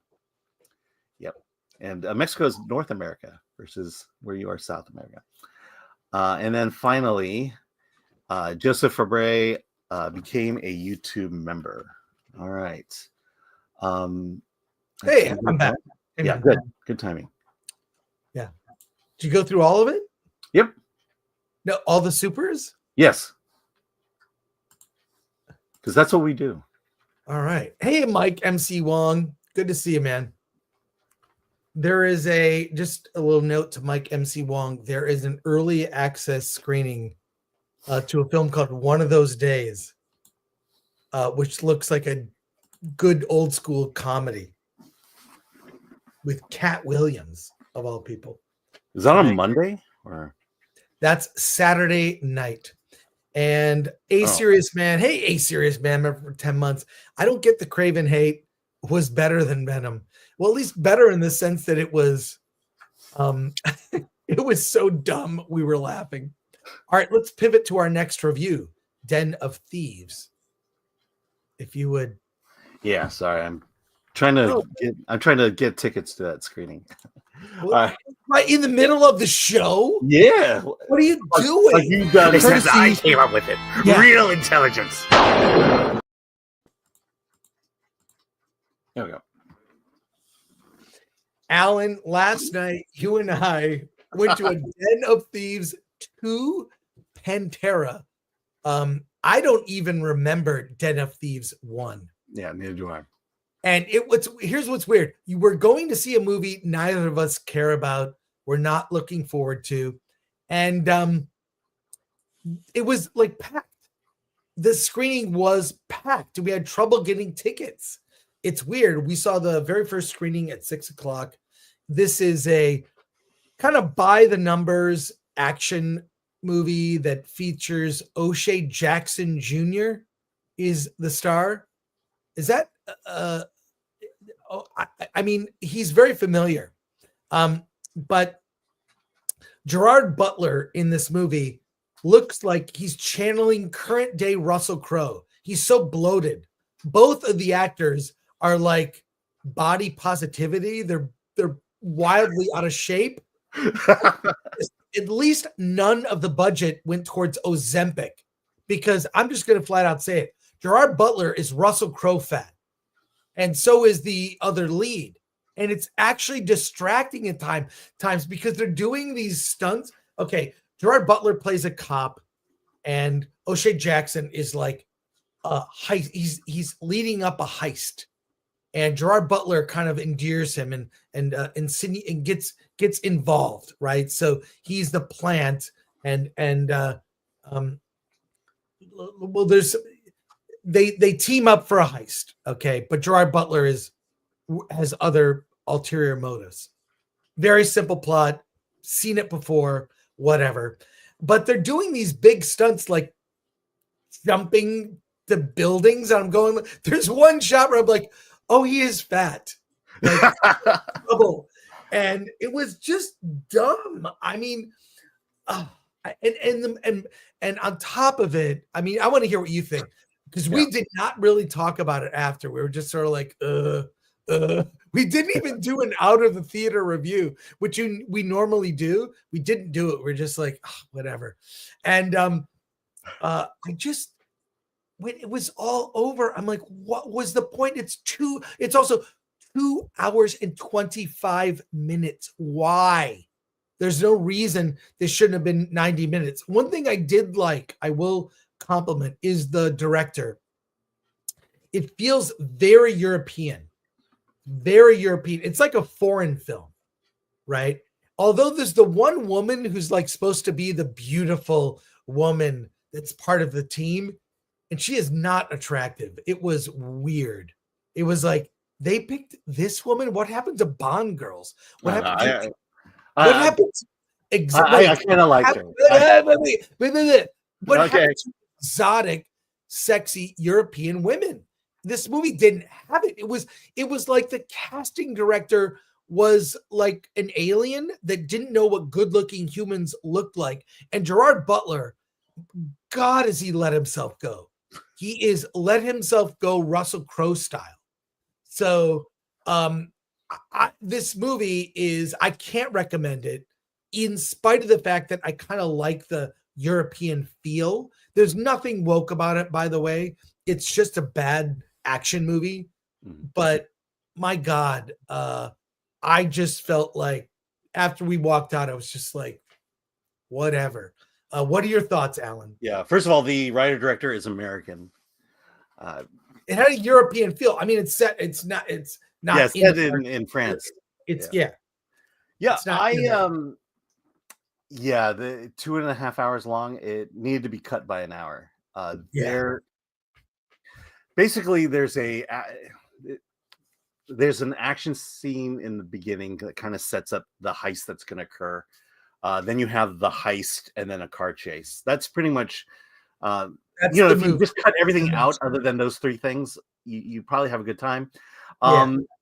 Yep. And Mexico is North America versus where you are South America. And then finally, Joseph Fabre became a YouTube member. All right. Hey, I'm back. Hey, yeah, man. Good timing. Yeah. Did you go through all of it? Yep. No, all the supers? Yes. Because that's what we do. All right. Hey, Mike MC Wong. Good to see you, man. There is just a little note to Mike MC Wong. There is an early access screening to a film called One of Those Days, which looks like a good old school comedy with Cat Williams, of all people. Is that on Monday? Or that's Saturday night. And Serious Man, hey, A Serious Man, member for 10 months. I don't get the Craven hate. Was better than Venom. Well, at least better in the sense that it was it was so dumb we were laughing. All right, let's pivot to our next review, Den of Thieves. If you would. Yeah, sorry. I'm trying to get tickets to that screening. Right in the middle of the show? Yeah. What are you doing? Like you done Because I came up with it. Yeah. Real intelligence. There we go. Alan, last night you and I went to a Den of Thieves 2 Pantera. I don't even remember Den of Thieves 1. Yeah, neither do I. And here's what's weird. You were going to see a movie neither of us care about. We're not looking forward to. And it was like packed. The screening was packed. We had trouble getting tickets. It's weird. We saw the very first screening at 6:00. This is a kind of by the numbers action movie that features O'Shea Jackson Jr. is the star. Is that I mean, he's very familiar. But Gerard Butler in this movie looks like he's channeling current day Russell Crowe. He's so bloated. Both of the actors are like body positivity. They're wildly out of shape. At least none of the budget went towards Ozempic, because I'm just going to flat out say it. Gerard Butler is Russell Crowe fat, and so is the other lead. And it's actually distracting at times because they're doing these stunts. Okay, Gerard Butler plays a cop, and O'Shea Jackson is like a heist. He's leading up a heist, and Gerard Butler kind of endears him and gets involved, right? So he's the plant, and well, they team up for a heist, okay? But Gerard Butler has other ulterior motives. Very simple plot, seen it before, whatever. But they're doing these big stunts like jumping the buildings. And I'm going, there's one shot where I'm like, oh, he is fat. Like, trouble. And it was just dumb. I mean, and on top of it, I mean, I want to hear what you think, because we did not really talk about it after. We were just sort of like, we didn't even do an out of the theater review, which we normally do. We didn't do it. We're just like, whatever. And I just, when it was all over, I'm like, what was the point? It's also 2 hours and 25 minutes. Why? There's no reason this shouldn't have been 90 minutes. One thing I did like, I will compliment, is the director. It feels very European. Very European. It's like a foreign film, right? Although there's the one woman who's like supposed to be the beautiful woman that's part of the team, and she is not attractive. It was weird. It was like, they picked this woman. What happened to Bond girls? What happened? What happened? Exactly. I kind of liked her. What happened to exotic, sexy European women? This movie didn't have it. It was like the casting director was like an alien that didn't know what good-looking humans looked like. And Gerard Butler, God, has he let himself go? He is let himself go Russell Crowe style. So this movie I can't recommend it, in spite of the fact that I kind of like the European feel. There's nothing woke about it, by the way. It's just a bad action movie. But my God, I just felt like after we walked out, I was just like, whatever. What are your thoughts, Alan? Yeah, first of all, the writer-director is American. It had a European feel. I mean, it's not yeah, set in France. It's yeah. It's not the 2.5 hours long. It needed to be cut by an hour. Basically, there's an action scene in the beginning that kind of sets up the heist that's going to occur. Then you have the heist and then a car chase. That's pretty much, if you just cut everything out other than those three things, you probably have a good time.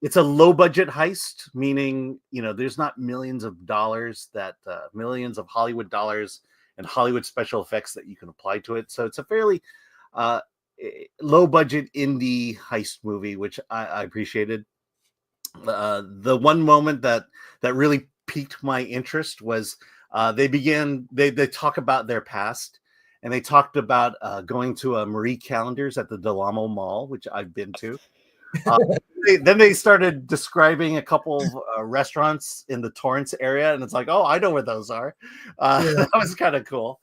It's a low budget heist, meaning, there's not millions of dollars millions of Hollywood dollars and Hollywood special effects that you can apply to it. So it's a fairly low budget indie heist movie, which I appreciated. The one moment that really piqued my interest was they talk about their past, and they talked about going to a Marie Callender's at the Del Amo Mall, which I've been to. Then they started describing a couple of restaurants in the Torrance area, and it's like, oh, I know where those are. That was kind of cool.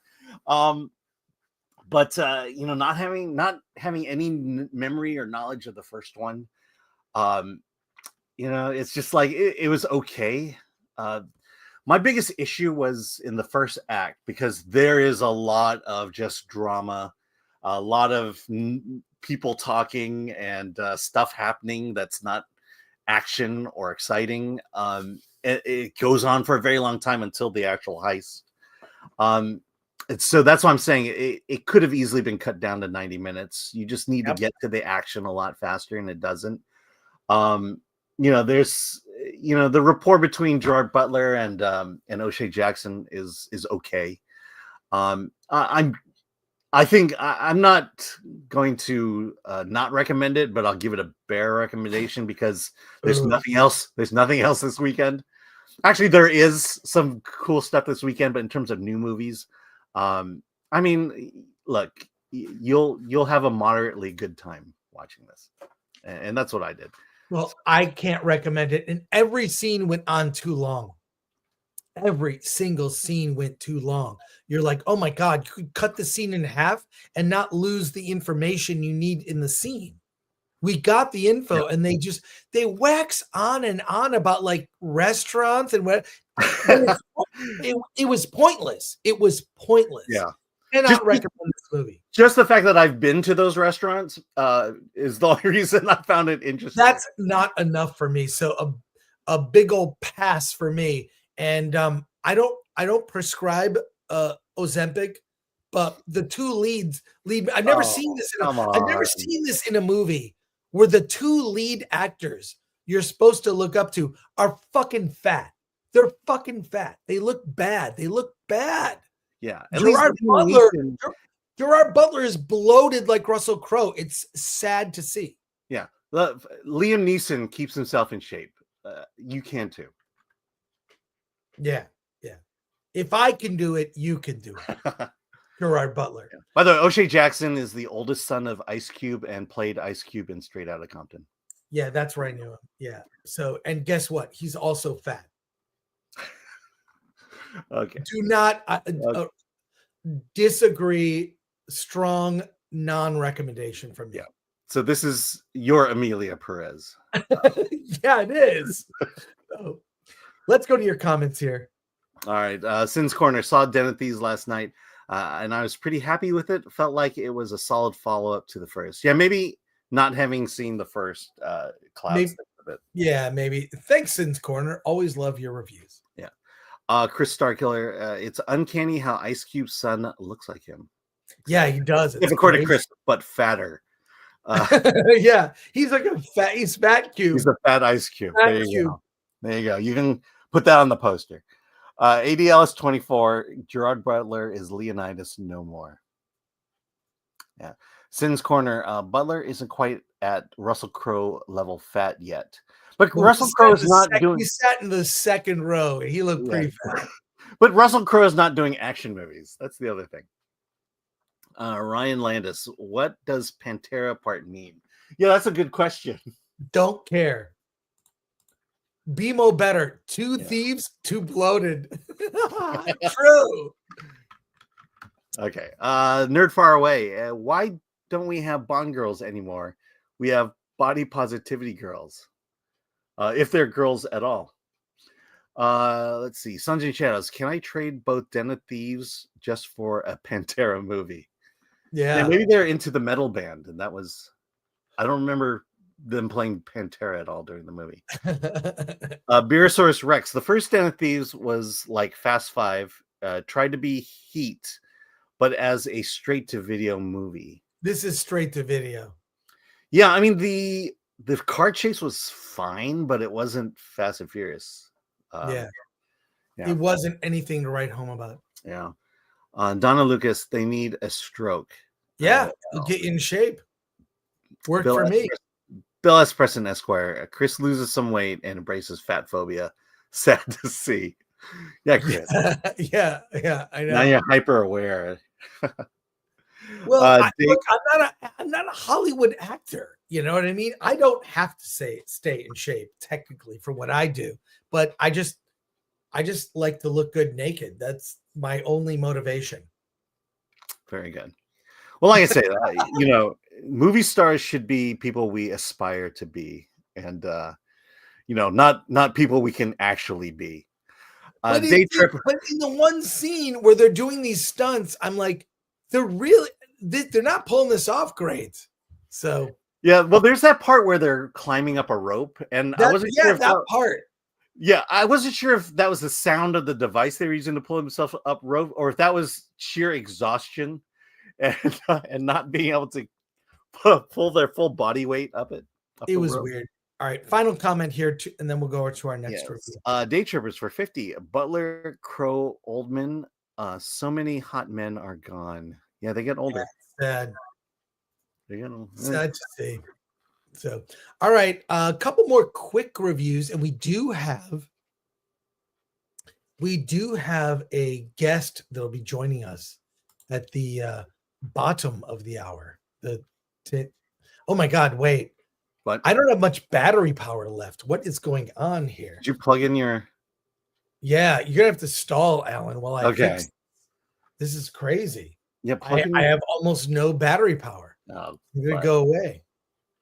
But not having any memory or knowledge of the first one, it's just like it was okay. My biggest issue was in the first act because there is a lot of just drama, a lot of people talking and stuff happening that's not action or exciting. It goes on for a very long time until the actual heist. So that's why I'm saying it could have easily been cut down to 90 minutes. You just need to get to the action a lot faster, and it doesn't. There's the rapport between Gerard Butler and O'Shea Jackson is okay. I think I'm not going to not recommend it, but I'll give it a bare recommendation because there's nothing else. There's nothing else this weekend. Actually, there is some cool stuff this weekend, but in terms of new movies, look, you'll have a moderately good time watching this, and that's what I did. Well, I can't recommend it. And every scene went on too long. Every single scene went too long. You're like, oh my God, you could cut the scene in half and not lose the information you need in the scene. We got the info and they wax on and on about like restaurants and what it was pointless. It was pointless. Yeah. Cannot recommend this movie. Just the fact that I've been to those restaurants is the only reason I found it interesting. That's not enough for me. So a big old pass for me. And I don't prescribe Ozempic, but the two lead. I've never seen this. I've never seen this in a movie where the two lead actors you're supposed to look up to are fucking fat. They're fucking fat. They look bad. Yeah. Gerard Butler is bloated like Russell Crowe. It's sad to see. Yeah. Liam Neeson keeps himself in shape. You can too. Yeah. If I can do it, you can do it. Gerard Butler. Yeah. By the way, O'Shea Jackson is the oldest son of Ice Cube and played Ice Cube in Straight Outta Compton. Yeah, that's where I knew him. Yeah. So, and guess what? He's also fat. Okay. Do not disagree. Strong non-recommendation from you. Yeah. So this is your Emilia Perez. Yeah, it is. So, let's go to your comments here. All right. Sin's Corner, saw Den of Thieves last night, and I was pretty happy with it. Felt like it was a solid follow-up to the first. Yeah, maybe not having seen the first clouds of it. Yeah, maybe. Thanks, Sin's Corner. Always love your reviews. Yeah. Chris Starkiller, it's uncanny how Ice Cube's son looks like him. Yeah, he does. It's according to Chris, but fatter. Yeah, he's like he's Fat Cube. He's a fat Ice Cube. There you go. You can put that on the poster. ADLS 24, Gerard Butler is Leonidas no more. Yeah. Sin's Corner, Butler isn't quite at Russell Crowe level fat yet. But Russell Crowe is not doing. He sat in the second row. He looked pretty fat. But Russell Crowe is not doing action movies. That's the other thing. Ryan Landis, what does Pantera part mean? Yeah, that's a good question. Don't care. BMO better. Two thieves, too bloated. True. Okay. Nerd Far Away. Why don't we have Bond girls anymore? We have body positivity girls. If they're girls at all. Let's see. Suns and Shadows. Can I trade both Den of Thieves just for a Pantera movie? Yeah. And maybe they're into the metal band, and that was. I don't remember them playing Pantera at all during the movie. Beerosaurus Rex. The first Den of Thieves was like Fast Five. Tried to be Heat, but as a straight-to-video movie. This is straight to video. Yeah, I mean the car chase was fine, but it wasn't Fast and Furious. Yeah. It wasn't anything to write home about. Yeah. Donna Lucas, they need a stroke. Yeah, get in shape. Worked for me. Bill S. Preston Esquire. Chris loses some weight and embraces fat phobia. Sad to see. Yeah, Chris. yeah, I know. Now you're hyper aware. Well, look, I'm not a Hollywood actor. You know what I mean? I don't have to stay in shape technically for what I do, but I just like to look good naked. That's my only motivation. Very good. Well, like I say, movie stars should be people we aspire to be, and not people we can actually be. But Day trip. but in the one scene where they're doing these stunts, I'm like, they're not pulling this off great. So Yeah, well, there's that part where they're climbing up a rope, and I wasn't sure if that part. Yeah, I wasn't sure if that was the sound of the device they were using to pull themselves up rope, or if that was sheer exhaustion and not being able to pull their full body weight up it. It was weird. All right, final comment here, and then we'll go over to our next review. Day Trippers for 50. Butler, Crow, Oldman. So many hot men are gone. Yeah, they get older. Sad. They get older. Sad to see. So, all right, a couple more quick reviews, and we do have a guest that'll be joining us at the bottom of the hour. Oh my God! Wait, what? I don't have much battery power left. What is going on here? Did you plug in your? Yeah, you're gonna have to stall, Alan, while I fix. This is crazy. Yeah, I have almost no battery power. Oh, I'm gonna go away.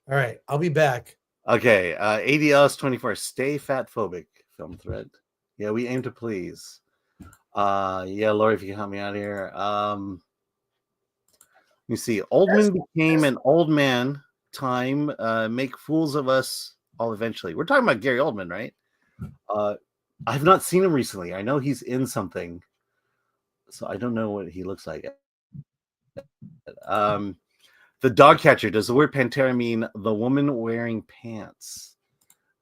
All right, I'll be back. Okay, ADLS24, stay fat phobic film thread. Yeah, we aim to please. Yeah, Lori, if you can help me out here. Let me see. Oldman became an old man. Time make fools of us all eventually. We're talking about Gary Oldman, right? I've not seen him recently. I know he's in something, so I don't know what he looks like. The dog catcher. Does the word Pantera mean the woman wearing pants?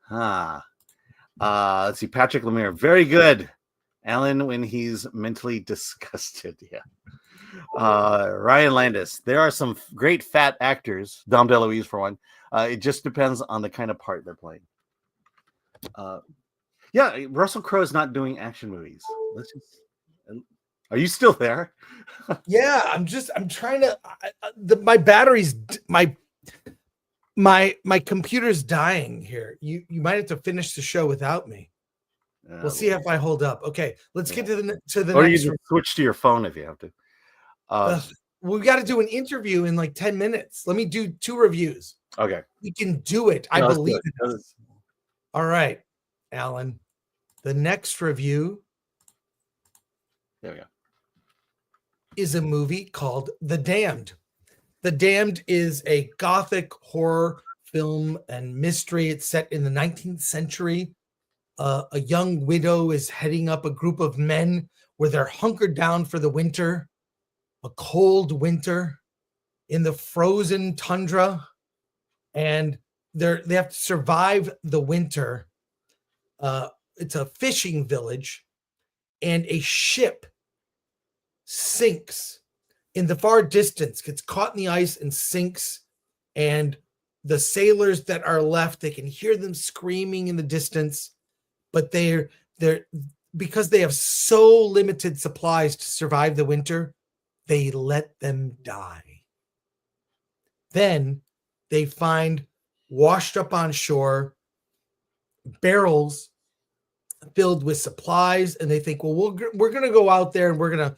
Let's see. Patrick Lemire. Very good. Alan when he's mentally disgusted. Yeah. Ryan Landis. There are some great fat actors. Dom DeLuise for one. It just depends on the kind of part they're playing. Yeah, Russell Crowe is not doing action movies. Are you still there? Yeah, I'm trying to. My battery's my computer's dying here. You might have to finish the show without me. We'll see if I hold up. Okay, let's get to the or next. You can switch to your phone if you have to. We got to do an interview in like 10 minutes. Let me do 2 reviews. Okay, we can do it. I believe it. All right, Alan. The next review. There we go. Is a movie called The Damned. The Damned is a gothic horror film and mystery. It's set in the 19th century. A young widow is heading up a group of men where they're hunkered down for the winter, a cold winter in the frozen tundra, and they have to survive the winter. It's a fishing village, and a ship sinks in the far distance, gets caught in the ice and sinks, and the sailors that are left, they can hear them screaming in the distance, but they're because they have so limited supplies to survive the winter, they let them die. Then they find washed up on shore barrels filled with supplies, and they think, well, we're going to go out there and we're going to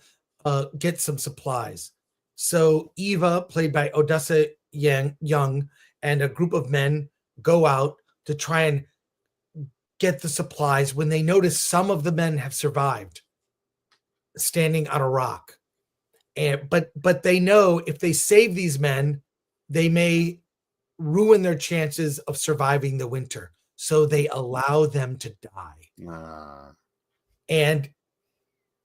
get some supplies. So Eva, played by Odessa Young, and a group of men go out to try and get the supplies when they notice some of the men have survived standing on a rock. But they know if they save these men, they may ruin their chances of surviving the winter. So they allow them to die and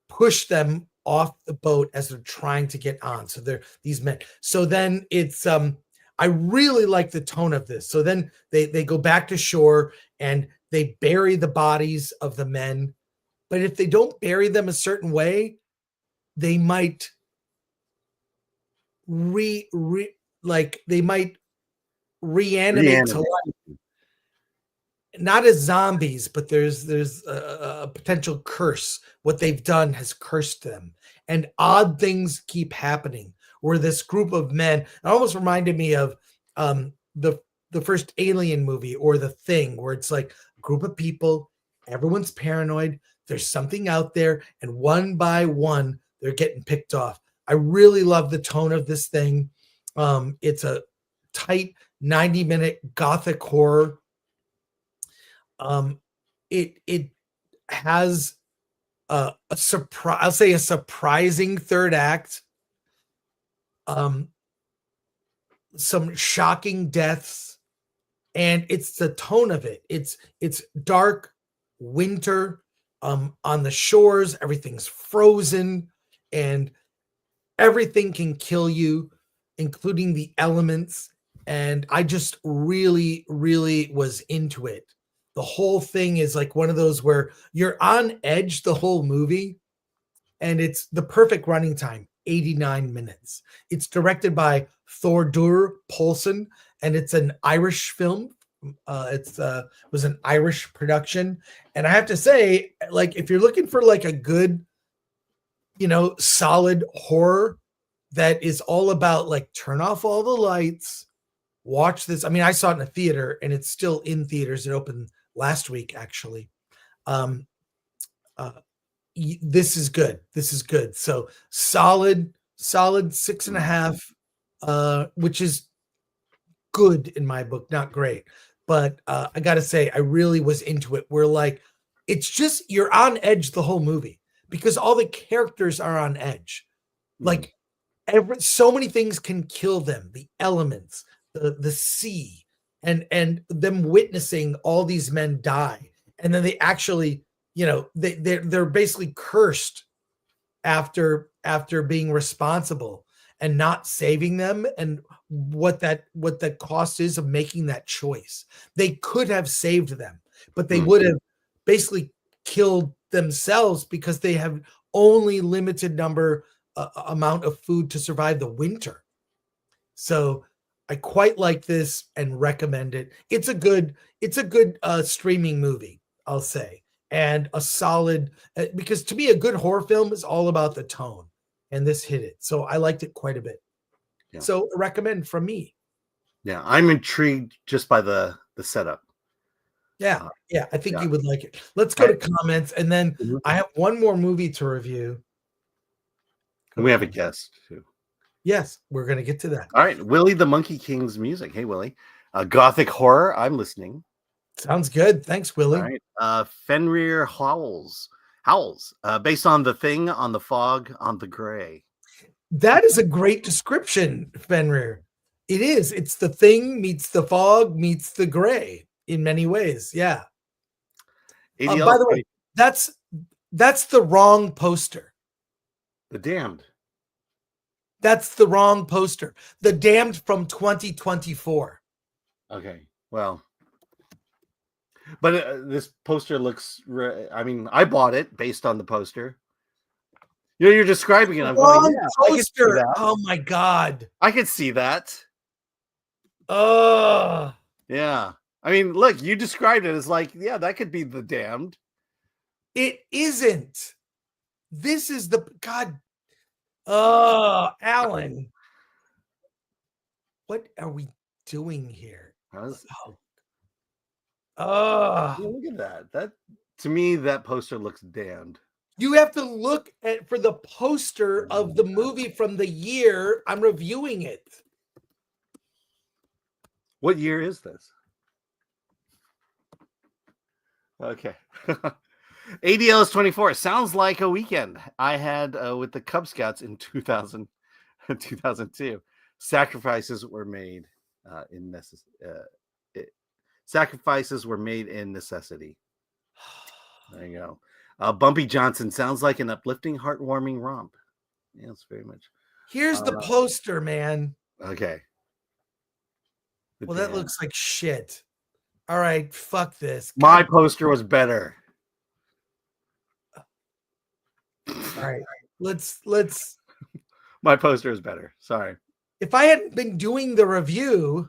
push them off the boat as they're trying to get on. So they're these men. So then it's I really like the tone of this. So then they go back to shore and they bury the bodies of the men. But if they don't bury them a certain way, they might reanimate to life. Not as zombies, but there's a potential curse. What they've done has cursed them, and odd things keep happening. Where this group of men, it almost reminded me of the first Alien movie or The Thing, where it's like a group of people, everyone's paranoid. There's something out there, and one by one, they're getting picked off. I really love the tone of this thing. It's a tight 90-minute gothic horror. It has a surprise. I'll say a surprising third act. Some shocking deaths, and it's the tone of it. It's dark winter on the shores. Everything's frozen, and everything can kill you, including the elements. And I just really, really was into it. The whole thing is like one of those where you're on edge the whole movie, and it's the perfect running time, 89 minutes. It's directed by Thordur Paulson, and it's an Irish film. It was an Irish production. And I have to say, like, if you're looking for like a good, solid horror that is all about like turn off all the lights, watch this. I mean, I saw it in a theater, and it's still in theaters. It opened last week, actually. This is good. This is good. So solid 6.5, which is good in my book, not great. But I got to say, I really was into it. We're like, it's just, you're on edge the whole movie because all the characters are on edge. Like so many things can kill them. The elements, the sea, and them witnessing all these men die. And then they actually, they're basically cursed after being responsible and not saving them, and what the cost is of making that choice. They could have saved them, but they would have basically killed themselves because they have only limited amount of food to survive the winter. So I quite like this and recommend it. It's a good streaming movie, I'll say. And a solid, because to me, a good horror film is all about the tone, and this hit it. So I liked it quite a bit. Yeah. So recommend from me. Yeah, I'm intrigued just by the setup. Yeah, I think you would like it. Let's go to comments, and then I have one more movie to review. And we have a guest too. Yes, we're going to get to that. All right, Willie the Monkey King's music. Hey, Willie. Gothic horror. I'm listening. Sounds good. Thanks, Willie. All right. Fenrir Howls. Based on The Thing, on the Fog, on the Gray. That is a great description, Fenrir. It is. It's The Thing meets the Fog meets the Gray in many ways. Yeah. By the way, that's the wrong poster. The Damned. That's the wrong poster. The Damned from 2024. Okay. Well, but this poster looks, I mean, I bought it based on the poster. You're describing it. I'm going, poster. Oh my God. I could see that. Oh. Yeah. I mean, look, you described it as like, yeah, that could be The Damned. It isn't. This is the God. Oh, Alan. What are we doing here? Yeah, look at that. That, to me, that poster looks damned. You have to look for the poster of the movie from the year I'm reviewing it. What year is this? Okay. ADL is 24. Sounds like a weekend I had with the Cub Scouts in 2002. Sacrifices were made in necessity. Sacrifices were made in necessity. There you go. Bumpy Johnson sounds like an uplifting, heartwarming romp. Yes, very much. Here's the poster, man. Okay. Well, that looks like shit. All right, fuck this. My poster was better. All right, let's. My poster is better. Sorry. If I hadn't been doing the review,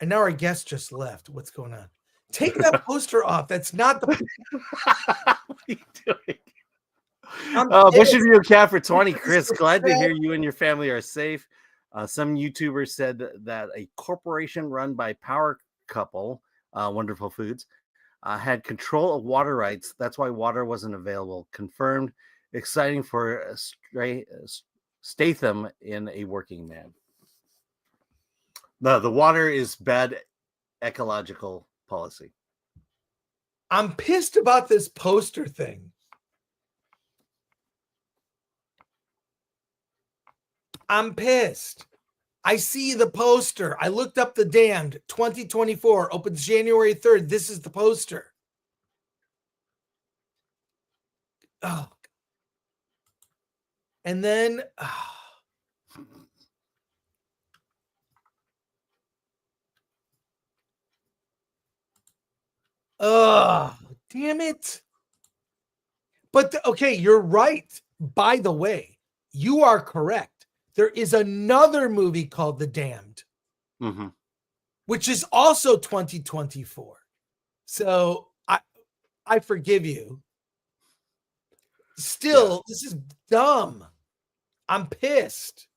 and now our guest just left. What's going on? Take that poster off. That's not the. What are you doing? Busch Review Cat for 20. Chris, glad to hear you and your family are safe. Some YouTubers said that a corporation run by power couple, Wonderful Foods, had control of water rights. That's why water wasn't available. Confirmed. Exciting for Statham in A Working Man. No, the water is bad ecological policy. I'm pissed about this poster thing. I'm pissed. I see the poster. I looked up The Damned 2024, opens January 3rd. This is the poster. Oh. And then damn it. But okay, you're right. By the way, you are correct. There is another movie called The Damned, which is also 2024. So I forgive you. Still, This is dumb. I'm pissed.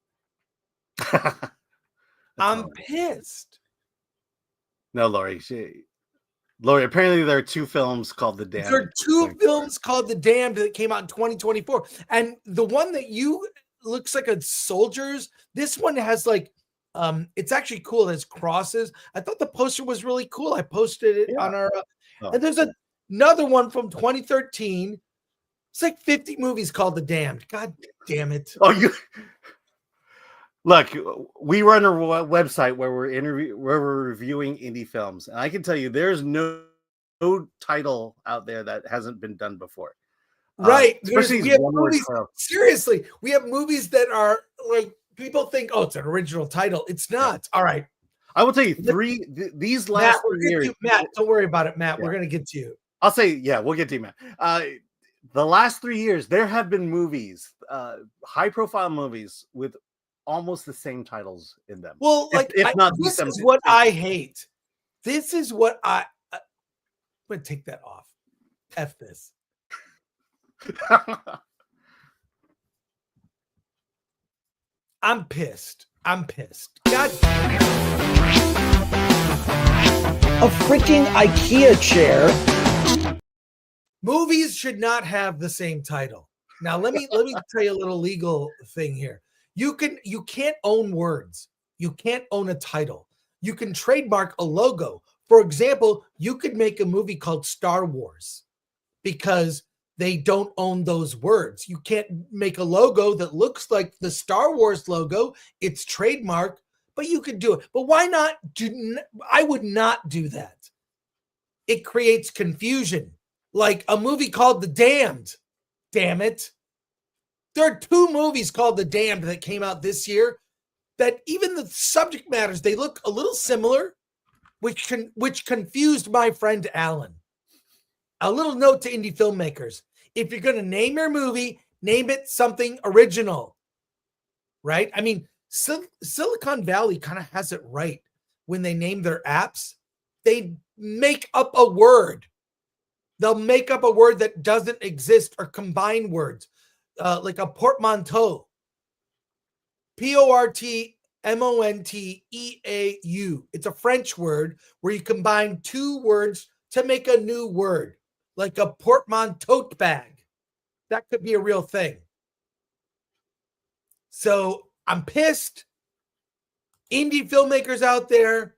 I'm pissed. No, Lori. Lori, apparently there are two films called The Damned. There are two films called The Damned that came out in 2024. And the one that you looks like a soldier's, this one has like, it's actually cool. It has crosses. I thought the poster was really cool. I posted it on our, and there's another one from 2013. It's like 50 movies called The Damned. God damn it. Look, we run a website where we're reviewing indie films, and I can tell you there's no title out there that hasn't been done before. Right. We have movies, seriously, we have movies that are like, people think, oh, it's an original title. It's not. All right. I will tell you these last 3 years. Matt, don't worry about it, Matt. We're going to get to you. I'll say, we'll get to you, Matt. The last 3 years, there have been movies, high-profile movies with almost the same titles in them. Well, like, this is what I hate. This is what I'm going to take that off. F this. I'm pissed. God. A freaking IKEA chair. Movies should not have the same title. Now let me tell you a little legal thing here. You can't own words. You can't own a title. You can trademark a logo. For example, you could make a movie called Star Wars because they don't own those words. You can't make a logo that looks like the Star Wars logo. It's trademark, but you could do it. But why not I would not do that. It creates confusion. Like a movie called The Damned. Damn it. There are two movies called The Damned that came out this year that even the subject matters, they look a little similar, which confused my friend Alan. A little note to indie filmmakers. If you're going to name your movie, name it something original, right? I mean, Silicon Valley kind of has it right when they name their apps. They make up a word. They'll make up a word that doesn't exist or combine words, like a portmanteau. Portmonteau. It's a French word where you combine two words to make a new word, like a portmanteau bag. That could be a real thing. So I'm pissed. Indie filmmakers out there,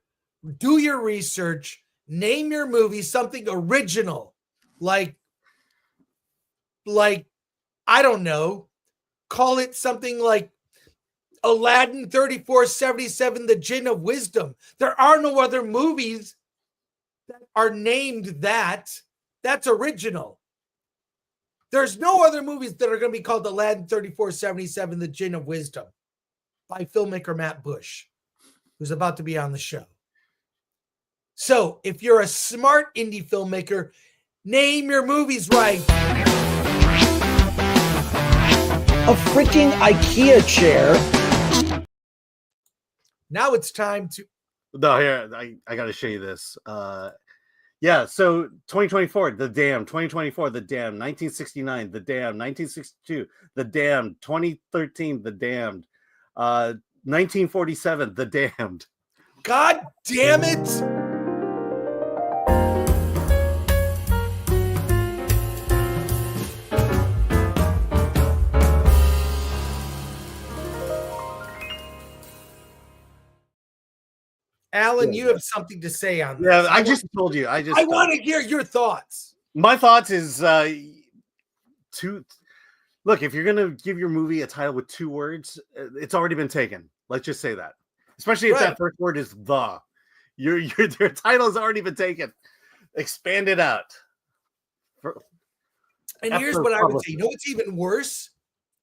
do your research. Name your movie something original, like I don't know. Call it something like Aladdin 3477, The Jinn of Wisdom. There are no other movies that are named that. That's original. There's no other movies that are going to be called Aladdin 3477, The Jinn of Wisdom by filmmaker Matt Busch, who's about to be on the show. So if you're a smart indie filmmaker, name your movies right. A freaking IKEA chair. Now it's time to... No, here, I got to show you this. Yeah, so 2024, The Damned. 2024, The Damned. 1969, The Damned. 1962, The Damned. 2013, The Damned. 1947, The Damned. God damn it! Alan, you have something to say on this. Yeah, I just told you. I want to hear your thoughts. My thoughts is to look, if you're gonna give your movie a title with 2 words, it's already been taken. Let's just say that. Especially if that first word is the. Your title's already been taken. Expand it out. And here's what I would say. You know what's even worse?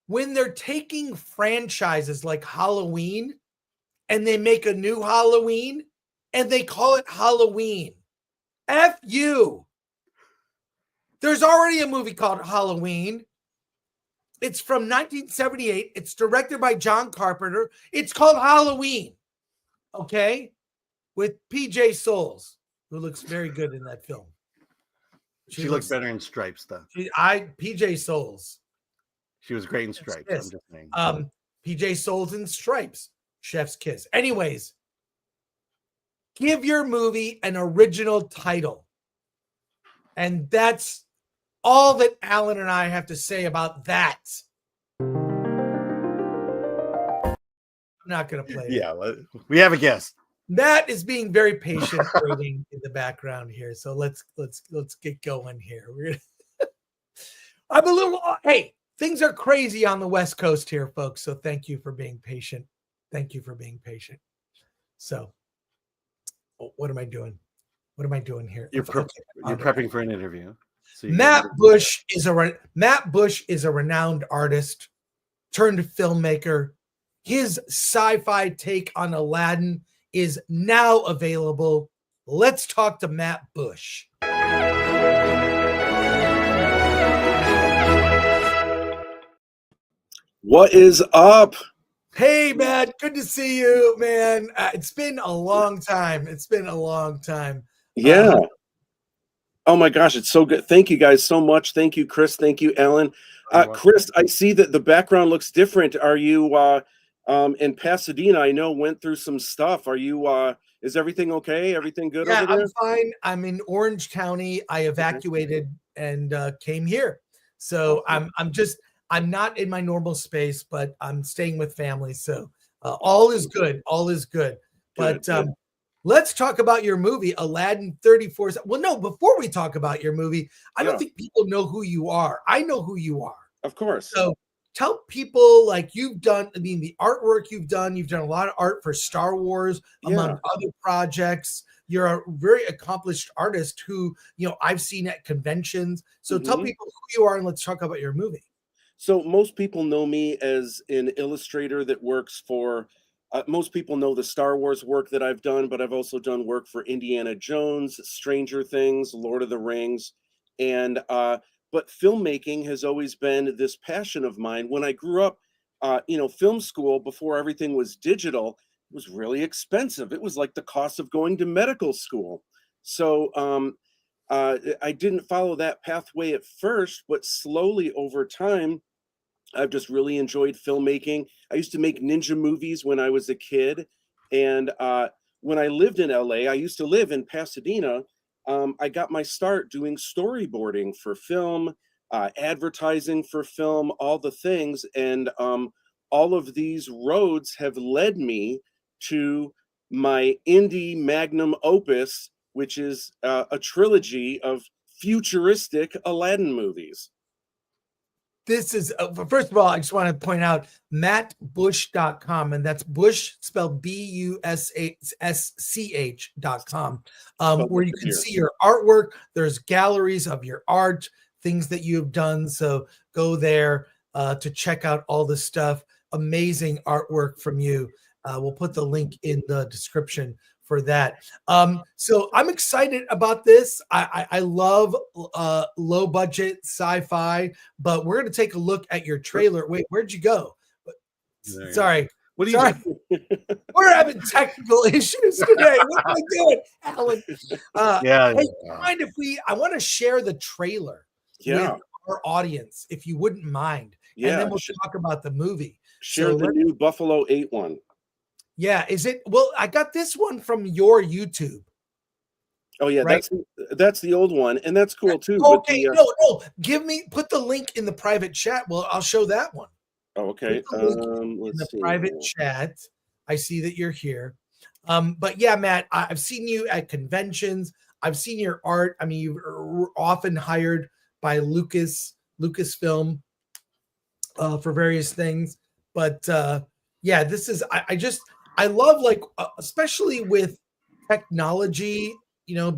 When they're taking franchises like Halloween and they make a new Halloween and they call it Halloween. F you. There's already a movie called Halloween. It's from 1978. It's directed by John Carpenter. It's called Halloween. Okay? With PJ Souls, who looks very good in that film. She looks better in Stripes, though. PJ Souls. She was great in Stripes. I'm just saying. PJ Souls in Stripes. Chef's kiss. Anyways, give your movie an original title. And that's all that Alan and I have to say about that. I'm not going to play it. Yeah, we have a guest. Matt is being very patient waiting in the background here. So let's get going here. I'm a little hey, things are crazy on the West Coast here, folks. So thank you for being patient. Thank you for being patient. So what am I doing? What am I doing here? You're prepping for an interview. So Matt Busch is a renowned artist turned filmmaker. His sci-fi take on Aladdin is now available. Let's talk to Matt Busch. What is up? Hey, Matt. Good to see you, man. It's been a long time. Yeah. Oh my gosh, it's so good. Thank you guys so much. Thank you, Chris. Thank you, Alan. Chris, I see that the background looks different. Are you in Pasadena? I know went through some stuff. Are you is everything okay? Everything good over there? I'm fine. I'm in Orange County. I evacuated and came here. So I'm not in my normal space, but I'm staying with family. So all is good. All is good. But let's talk about your movie, Aladdin 34. Well, no, before we talk about your movie, I don't think people know who you are. I know who you are. Of course. So tell people, like, you've done, I mean, the artwork you've done a lot of art for Star Wars, among other projects. You're a very accomplished artist who, I've seen at conventions. So tell people who you are and let's talk about your movie. So most people know me as an illustrator that works for, most people know the Star Wars work that I've done, but I've also done work for Indiana Jones, Stranger Things, Lord of the Rings. And, but filmmaking has always been this passion of mine. When I grew up, film school, before everything was digital, it was really expensive. It was like the cost of going to medical school. So I didn't follow that pathway at first, but slowly over time, I've just really enjoyed filmmaking. I used to make ninja movies when I was a kid. And when I lived in LA, I used to live in Pasadena. I got my start doing storyboarding for film, advertising for film, all the things. And all of these roads have led me to my indie magnum opus, which is a trilogy of futuristic Aladdin movies. This is, first of all, I just want to point out mattbusch.com, and that's Busch spelled BUSCH.com, where you can see your artwork. There's galleries of your art, things that you've done. So go there to check out all the stuff. Amazing artwork from you. We'll put the link in the description for that. So I'm excited about this. I love low budget sci-fi, but we're going to take a look at your trailer. Wait, where'd you go? Sorry. What are you doing? We're having technical issues today. What am I doing, Alan? Hey, mind if I want to share the trailer with our audience, if you wouldn't mind. And then we'll talk about the movie. Share the new Buffalo 8 one. Yeah, is it? Well, I got this one from your YouTube. Oh yeah, right? That's the old one, and that's cool too. Okay, no, put the link in the private chat. Well, I'll show that one. Oh, okay. In the private chat, I see that you're here. But yeah, Matt, I've seen you at conventions. I've seen your art. I mean, you're often hired by Lucasfilm for various things. But yeah, this is I love like especially with technology,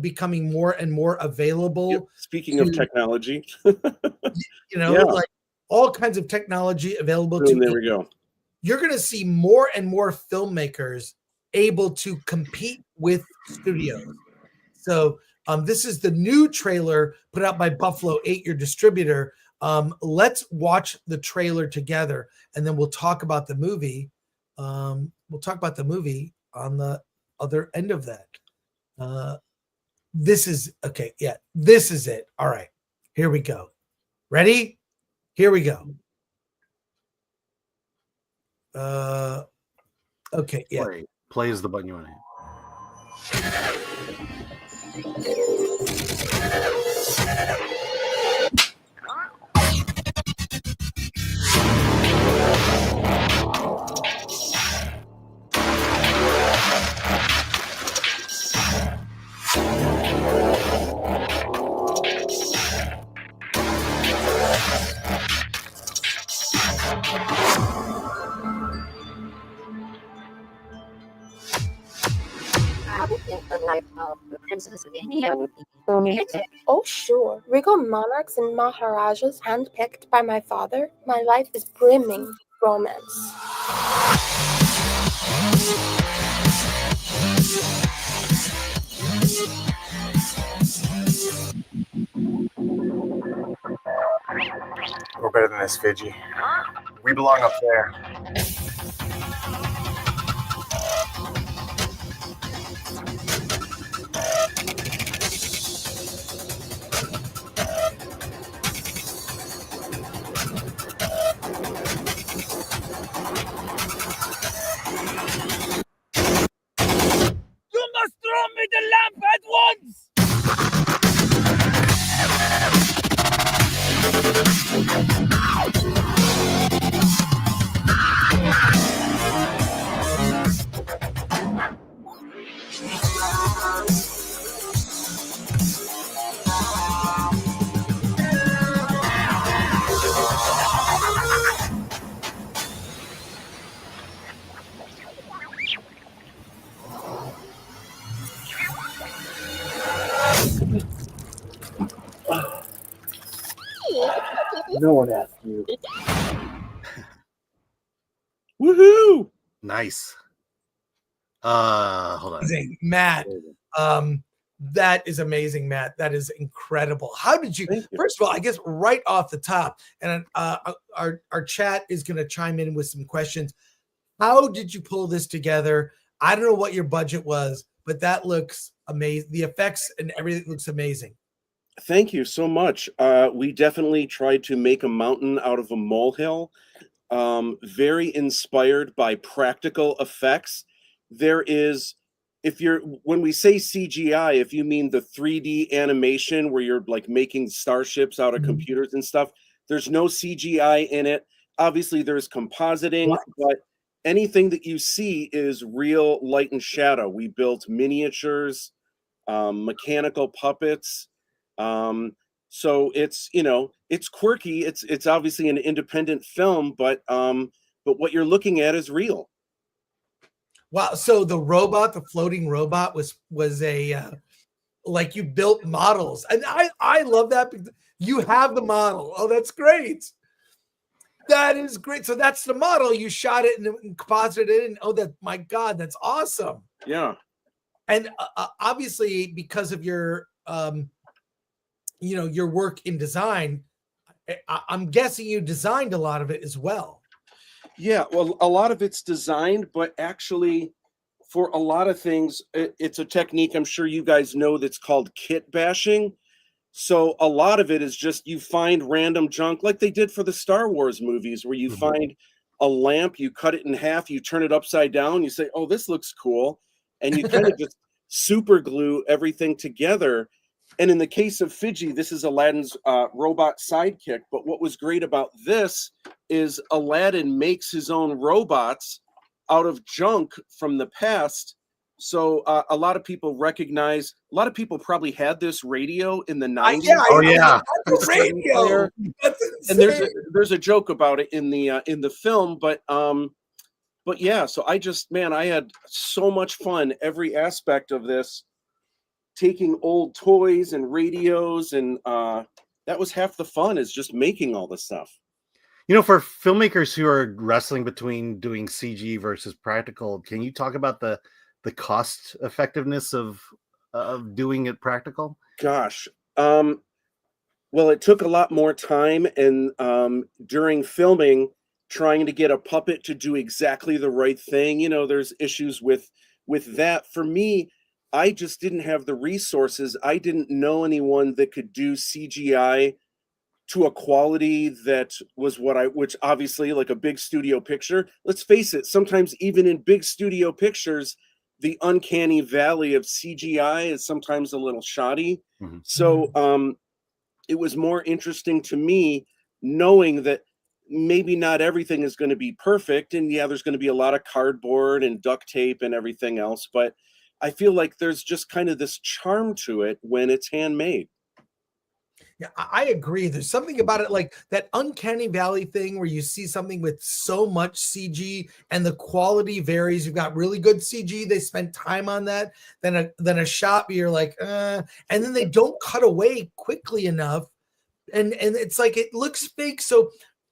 becoming more and more available. Yep. Speaking of technology, like all kinds of technology available to there we go. You're going to see more and more filmmakers able to compete with studios. So this is the new trailer put out by Buffalo 8, your distributor. Let's watch the trailer together, and then we'll talk about the movie. We'll talk about the movie on the other end of that. This is okay. Yeah, this is it. All right, here we go. Ready? Here we go. Okay, yeah. Play is the button you want to hit. Oh, sure. Regal monarchs and maharajas handpicked by my father. My life is brimming with romance. We're better than this, Fiji. We belong up there. You must throw me the lamp at once! No one asked you. Woohoo! Nice. Hold on. Amazing, Matt. That is amazing, Matt. That is incredible. How did you? First of all, I guess right off the top, and our chat is going to chime in with some questions. How did you pull this together? I don't know what your budget was, but that looks amazing. The effects and everything looks amazing. Thank you so much. We definitely tried to make a mountain out of a molehill. Very inspired by practical effects. There is, when we say CGI, if you mean the 3D animation where you're like making starships out of computers and stuff, there's no CGI in it. Obviously, there's compositing, but anything that you see is real light and shadow. We built miniatures, mechanical puppets. So it's, it's quirky. It's obviously an independent film, but what you're looking at is real. Wow. So the floating robot was a, like you built models, and I love that because you have the model. Oh, that's great. That is great. So that's the model. You shot it and composited it, and my God, that's awesome. Yeah. And obviously because of your, your work in design, I'm guessing you designed a lot of it as well. Yeah, well, a lot of it's designed, but actually for a lot of things, it's a technique I'm sure you guys know that's called kit bashing. So a lot of it is just you find random junk like they did for the Star Wars movies where you find a lamp, you cut it in half, you turn it upside down, you say, oh, this looks cool. And you kind of just super glue everything together. And in the case of Fiji, this is Aladdin's robot sidekick. But what was great about this is Aladdin makes his own robots out of junk from the past. So a lot of people recognize. A lot of people probably had this radio in the 90s. The radio. That's and there's a joke about it in the film, but yeah. So I had so much fun every aspect of this, taking old toys and radios, and that was half the fun, is just making all this stuff. For filmmakers who are wrestling between doing CG versus practical, can you talk about the cost effectiveness of doing it practical? Gosh. Well, it took a lot more time, and during filming, trying to get a puppet to do exactly the right thing, there's issues with that. For me, I just didn't have the resources. I didn't know anyone that could do CGI to a quality that was which obviously, like a big studio picture, let's face it, sometimes even in big studio pictures, the uncanny valley of CGI is sometimes a little shoddy. Mm-hmm. So it was more interesting to me knowing that maybe not everything is going to be perfect. And yeah, there's going to be a lot of cardboard and duct tape and everything else. But I feel like there's just kind of this charm to it when it's handmade. Yeah, I agree. There's something about it, like that uncanny valley thing where you see something with so much CG and the quality varies. You've got really good CG. They spent time on that. Then a shot where you're like, and then they don't cut away quickly enough. And it's like, it looks fake. So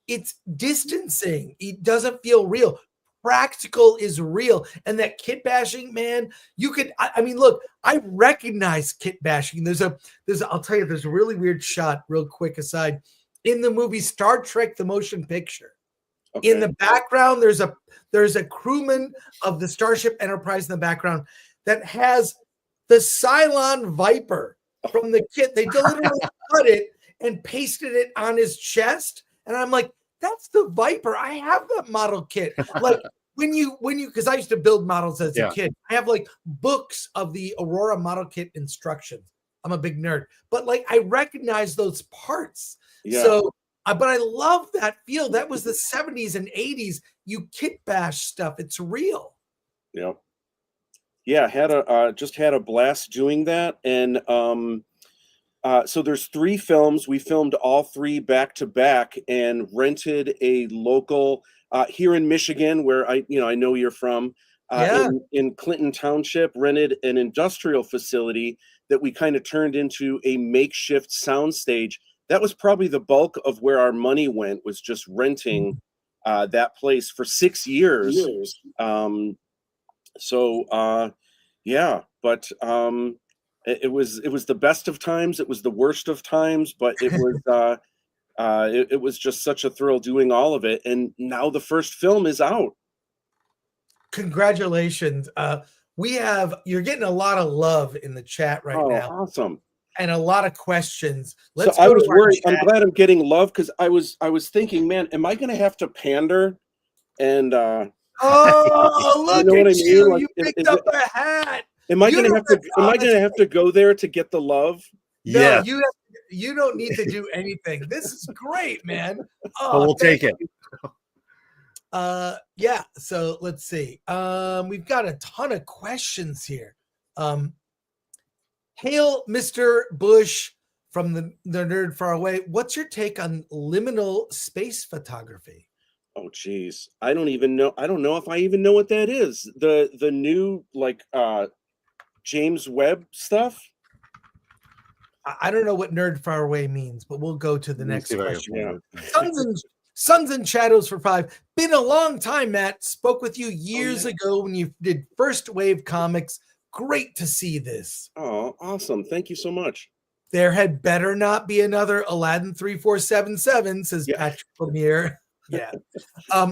it's distancing. It doesn't feel real. Practical is real. And that kit bashing, man, you could, I mean, look, I recognize kit bashing. I'll tell you, there's a really weird shot, real quick aside, in the movie Star Trek, the motion picture. Okay. In the background, there's a crewman of the Starship Enterprise in the background that has the Cylon Viper from the kit. They literally cut it and pasted it on his chest. And I'm like, that's the Viper. I have that model kit. Like when you, because I used to build models as a kid. I have like books of the Aurora model kit instructions. I'm a big nerd, but like I recognize those parts. Yeah. So, but I love that feel. That was the 70s and 80s. You kit bash stuff. It's real. Yeah. Yeah. Just had a blast doing that. And, so there's 3 films. We filmed all 3 back to back and rented a local here in Michigan, where I know you're from, in Clinton Township, rented an industrial facility that we kind of turned into a makeshift soundstage. That was probably the bulk of where our money went, was just renting that place for 6 years. It was the best of times. It was the worst of times, but it was it was just such a thrill doing all of it. And now the first film is out. Congratulations! You're getting a lot of love in the chat right now. Awesome! And a lot of questions. I was worried. I'm glad I'm getting love, because I was thinking, man, am I going to have to pander? And look you know at you! Like, you picked up a hat. Am I going to have to go there to get the love? No, you don't need to do anything. This is great, man. But we'll take it. Yeah. So let's see. We've got a ton of questions here. Hail, Mr. Busch from the Nerd Far Away. What's your take on liminal space photography? Oh, geez. I don't know if I even know what that is. The new, like, James Webb stuff. I don't know what Nerd Far Away means, but we'll go to the next question. Yeah. Suns and Shadows for 5. Been a long time, Matt. Spoke with you years ago when you did First Wave Comics. Great to see this. Oh, awesome. Thank you so much. There had better not be another Aladdin 3477, says Patrick Lemire. Yeah.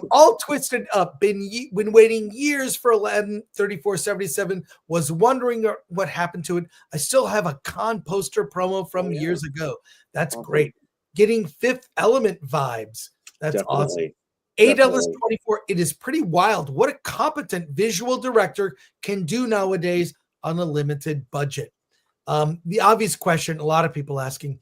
All twisted up. Been waiting years for Aladdin 3477. Was wondering what happened to it. I still have a con poster promo from years ago. That's great. Getting Fifth Element vibes. That's awesome. AWS24. It is pretty wild what a competent visual director can do nowadays on a limited budget. The obvious question, a lot of people asking,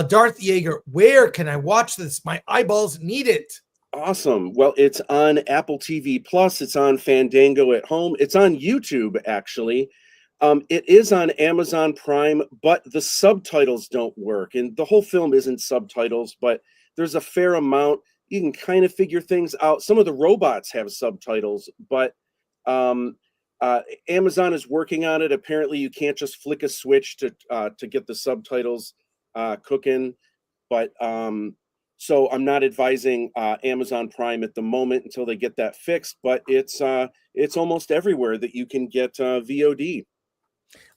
Darth Yeager, where can I watch this? My eyeballs need it. Awesome. Well, it's on Apple TV Plus. It's on Fandango at home. It's on YouTube, actually. It is on Amazon Prime, but the subtitles don't work. And the whole film isn't subtitles, but there's a fair amount. You can kind of figure things out. Some of the robots have subtitles, but Amazon is working on it. Apparently, you can't just flick a switch to get the subtitles cooking. But so I'm not advising Amazon Prime at the moment until they get that fixed. But it's almost everywhere that you can get VOD.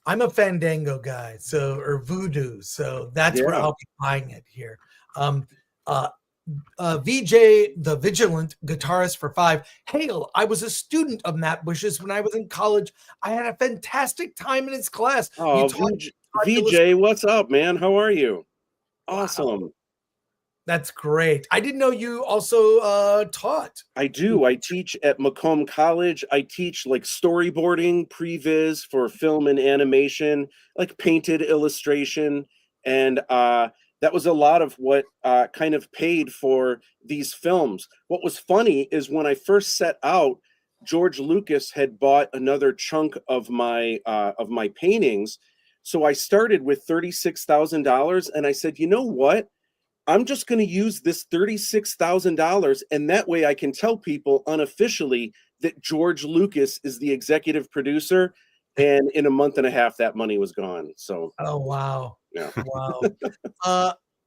I'm a Fandango guy, or Voodoo, so that's where I'll be buying it here. VJ, the Vigilant guitarist for Five. Hail, I was a student of Matt Busch's when I was in college. I had a fantastic time in his class. Oh, VJ, what's up, man? How are you? Awesome. Wow. That's great. I didn't know you also taught. I do. I teach at Macomb College. I teach like storyboarding, previs for film and animation, like painted illustration. And that was a lot of what kind of paid for these films. What was funny is when I first set out, George Lucas had bought another chunk of my paintings. So I started with $36,000, and I said, you know what? I'm just going to use this $36,000, and that way I can tell people unofficially that George Lucas is the executive producer. And in a month and a half, that money was gone. So, oh wow, yeah, wow.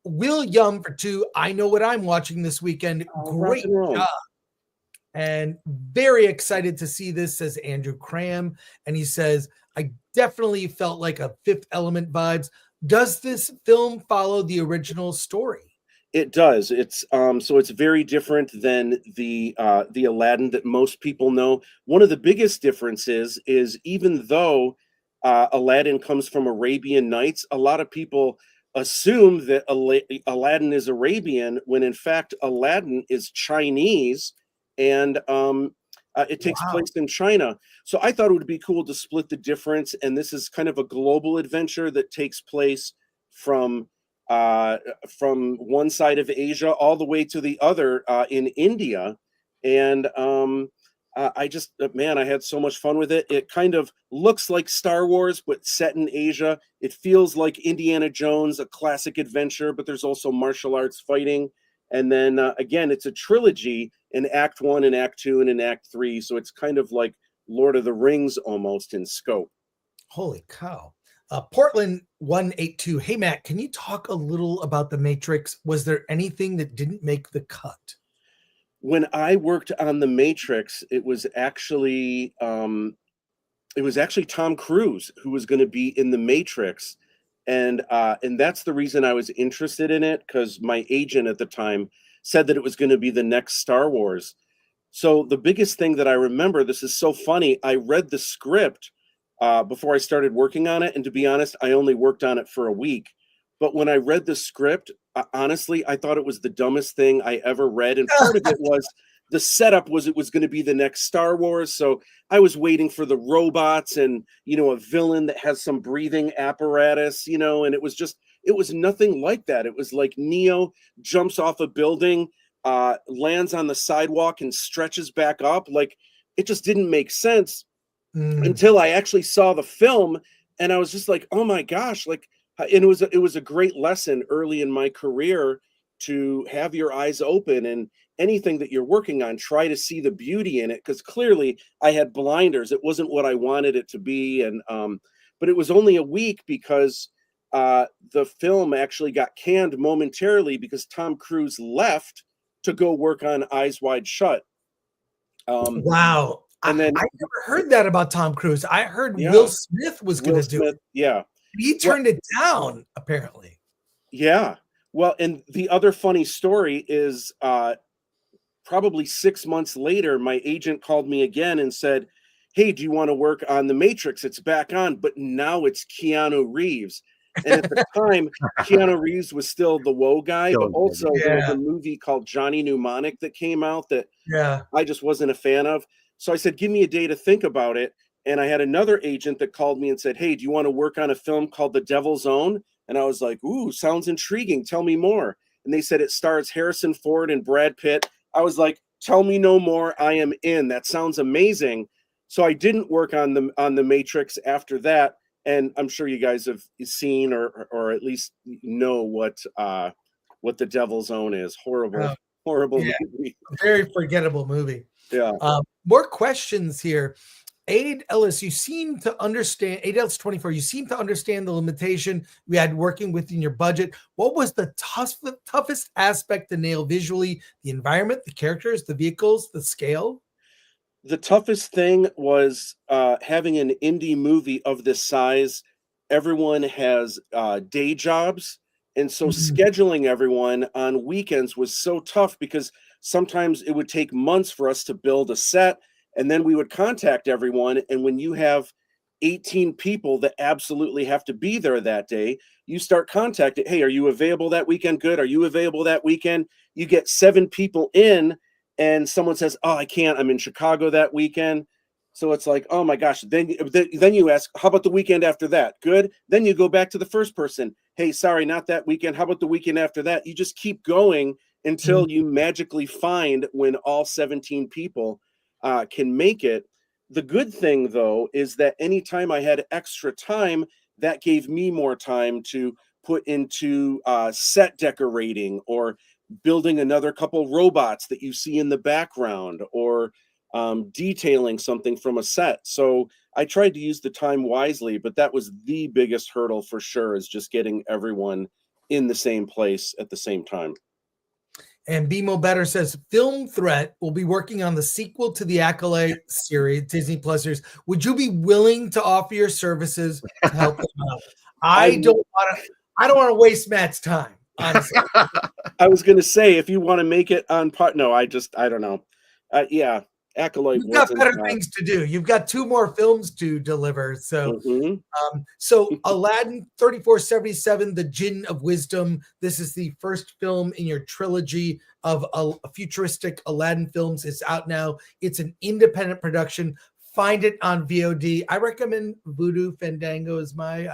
Will Yum for 2. I know what I'm watching this weekend. Great job, and very excited to see this. Says Andrew Cram, and he says, I definitely felt like a Fifth Element vibes. Does this film follow the original story? It does. It's so it's very different than the Aladdin that most people know. One of the biggest differences is even though Aladdin comes from Arabian Nights, a lot of people assume that Aladdin is Arabian when in fact Aladdin is Chinese, and it takes place in China. So I thought it would be cool to split the difference, and this is kind of a global adventure that takes place from one side of Asia all the way to the other in India. And I just, man, I had so much fun with it. It kind of looks like Star Wars, but set in Asia. It feels like Indiana Jones, a classic adventure, but there's also martial arts fighting. And then again, it's a trilogy in Act 1 and Act 2 and in Act 3. So it's kind of like Lord of the Rings almost in scope. Holy cow. Portland 182. Hey, Matt, can you talk a little about The Matrix? Was there anything that didn't make the cut? When I worked on The Matrix, it was actually Tom Cruise who was going to be in The Matrix. And that's the reason I was interested in it, because my agent at the time said that it was going to be the next Star Wars. So the biggest thing that I remember, this is so funny, I read the script before I started working on it. And to be honest, I only worked on it for a week. But when I read the script, honestly, I thought it was the dumbest thing I ever read. And part of it was the setup was it was going to be the next Star Wars. So I was waiting for the robots and, a villain that has some breathing apparatus, and it was nothing like that. It was like Neo jumps off a building, lands on the sidewalk and stretches back up. Like, it just didn't make sense. Until I actually saw the film, and I was just like, oh my gosh, like, and it was a great lesson early in my career to have your eyes open, and anything that you're working on, try to see the beauty in it, because clearly I had blinders. It wasn't what I wanted it to be. And but it was only a week because the film actually got canned momentarily because Tom Cruise left to go work on Eyes Wide Shut. Wow. And then I never heard that about Tom Cruise. I heard Will Smith was going to do it. Yeah. He turned it down, apparently. Yeah. Well, and the other funny story is probably 6 months later, my agent called me again and said, hey, do you want to work on The Matrix? It's back on, but now it's Keanu Reeves. And at the time, Keanu Reeves was still the woe guy, but also there was a movie called Johnny Mnemonic that came out that I just wasn't a fan of. So I said, give me a day to think about it. And I had another agent that called me and said, hey, do you want to work on a film called The Devil's Own? And I was like, ooh, sounds intriguing. Tell me more. And they said it stars Harrison Ford and Brad Pitt. I was like, tell me no more. I am in. That sounds amazing. So I didn't work on the Matrix after that. And I'm sure you guys have seen or at least know what the Devil's Own is. Horrible movie. Very forgettable movie. Yeah. More questions here. Aid Ellis, you seem to understand. Aid Ellis 24. You seem to understand the limitation we had working within your budget. What was the toughest aspect to nail visually? The environment, the characters, the vehicles, the scale. The toughest thing was having an indie movie of this size. Everyone has day jobs. And so scheduling everyone on weekends was so tough because sometimes it would take months for us to build a set. And then we would contact everyone. And when you have 18 people that absolutely have to be there that day, you start contacting, hey, are you available that weekend? Good. Are you available that weekend? You get 7 people in and someone says, oh, I can't. I'm in Chicago that weekend. So it's like, oh my gosh. Then you ask, how about the weekend after that? Good. Then you go back to the first person. Hey, sorry, not that weekend. How about the weekend after that? You just keep going until you magically find when all 17 people can make it. The good thing, though, is that anytime I had extra time, that gave me more time to put into set decorating or building another couple robots that you see in the background or detailing something from a set. So I tried to use the time wisely, but that was the biggest hurdle for sure, is just getting everyone in the same place at the same time. And BMO Better says, Film Threat will be working on the sequel to the Acolyte series, Disney Plus series. Would you be willing to offer your services to help them out? I don't want to waste Matt's time, honestly. I was going to say, if you want to make it on part, no, I don't know. Yeah, Acolyte. You've got better things to do. You've got 2 more films to deliver. So, so Aladdin 3477, The Jinn of Wisdom. This is the first film in your trilogy of a futuristic Aladdin films. It's out now. It's an independent production. Find it on VOD. I recommend Voodoo Fandango is my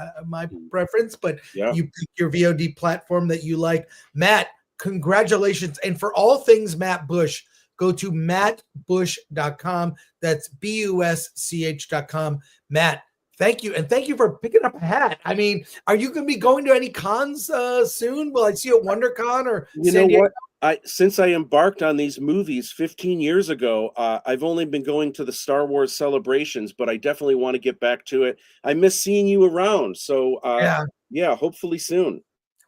preference, but you pick your VOD platform that you like. Matt, congratulations. And for all things Matt Busch, go to mattbusch.com. That's BUSCH.com. Matt, thank you. And thank you for picking up a hat. I mean, are you going to be going to any cons soon? Will I see you at WonderCon or San Diego? What? Since I embarked on these movies 15 years ago, I've only been going to the Star Wars celebrations, but I definitely want to get back to it. I miss seeing you around. So, yeah, hopefully soon.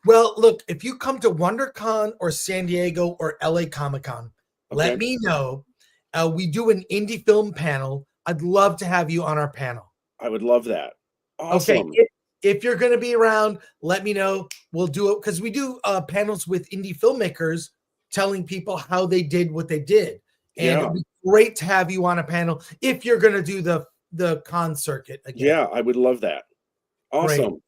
Well, look, if you come to WonderCon or San Diego or LA Comic-Con, let me know. We do an indie film panel. I'd love to have you on our panel. I would love that. Awesome. Okay. If you're going to be around, let me know. We'll do it because we do panels with indie filmmakers telling people how they did what they did. And it'd be great to have you on a panel if you're going to do the con circuit again. Yeah, I would love that. Awesome.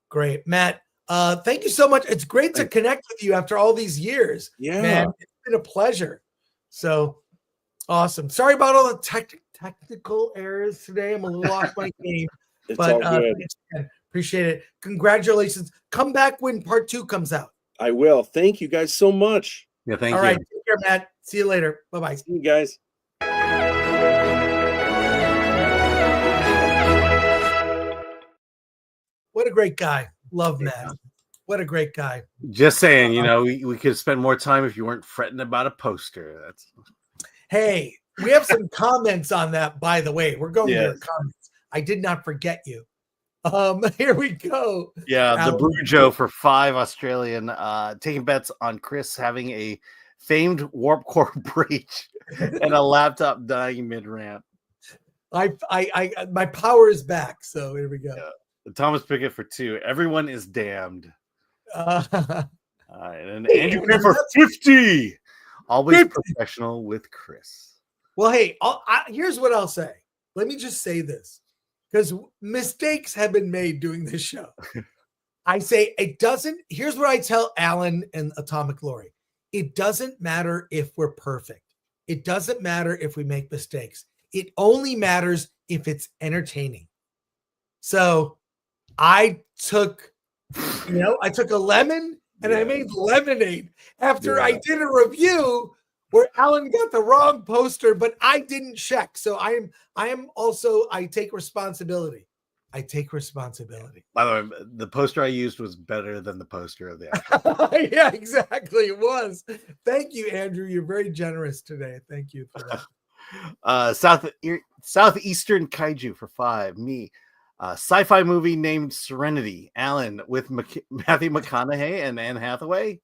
Great. Matt, thank you so much. It's great to connect with you after all these years. Yeah. Man, it's been a pleasure. So awesome. Sorry about all the technical errors today. I'm a little off my game. All good. Appreciate it. Congratulations. Come back when part 2 comes out. I will. Thank you guys so much. Yeah, thank you. All right. Take care, Matt. See you later. Bye-bye. See you guys. What a great guy. Love Matt. What a great guy. Just saying, we could spend more time if you weren't fretting about a poster. Hey, we have some comments on that, by the way. We're going to your comments. I did not forget you. Here we go. Yeah, the Brujo for 5 Australian, taking bets on Chris having a famed warp core breach and a laptop dying mid-rant. My power is back, so here we go. Yeah. Thomas Pickett for 2. Everyone is damned. All right, and Andrew Green for 50. Always 50. Professional with Chris. Well, hey, here's what I'll say. Let me just say this, because mistakes have been made doing this show. I say it doesn't. Here's what I tell Alan and Atomic Lori. It doesn't matter if we're perfect. It doesn't matter if we make mistakes. It only matters if it's entertaining. So I took a lemon and I made lemonade after I did a review where Alan got the wrong poster, but I didn't check. So I take responsibility. I take responsibility. By the way, the poster I used was better than the poster of the actual. Yeah, exactly. It was. Thank you, Andrew. You're very generous today. Thank you for that. Southeastern Kaiju for 5. Me. Sci-fi movie named Serenity. Alan with Matthew McConaughey and Anne Hathaway.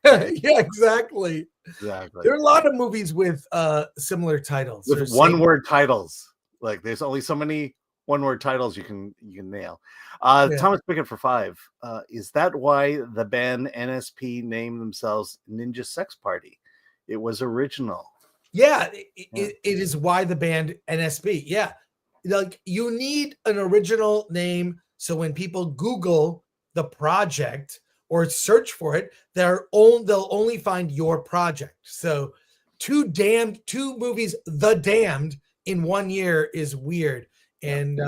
Yeah, exactly. Exactly. There are a lot of movies with similar titles. With one-word titles. Like there's only so many one-word titles you can nail. Thomas Pickett for 5. Is that why the band NSP named themselves Ninja Sex Party? It was original. Yeah, it is why the band NSP. Yeah. Like you need an original name so when people Google the project or search for it, they'll only find your project. So two movies, The Damned, in 1 year is weird. And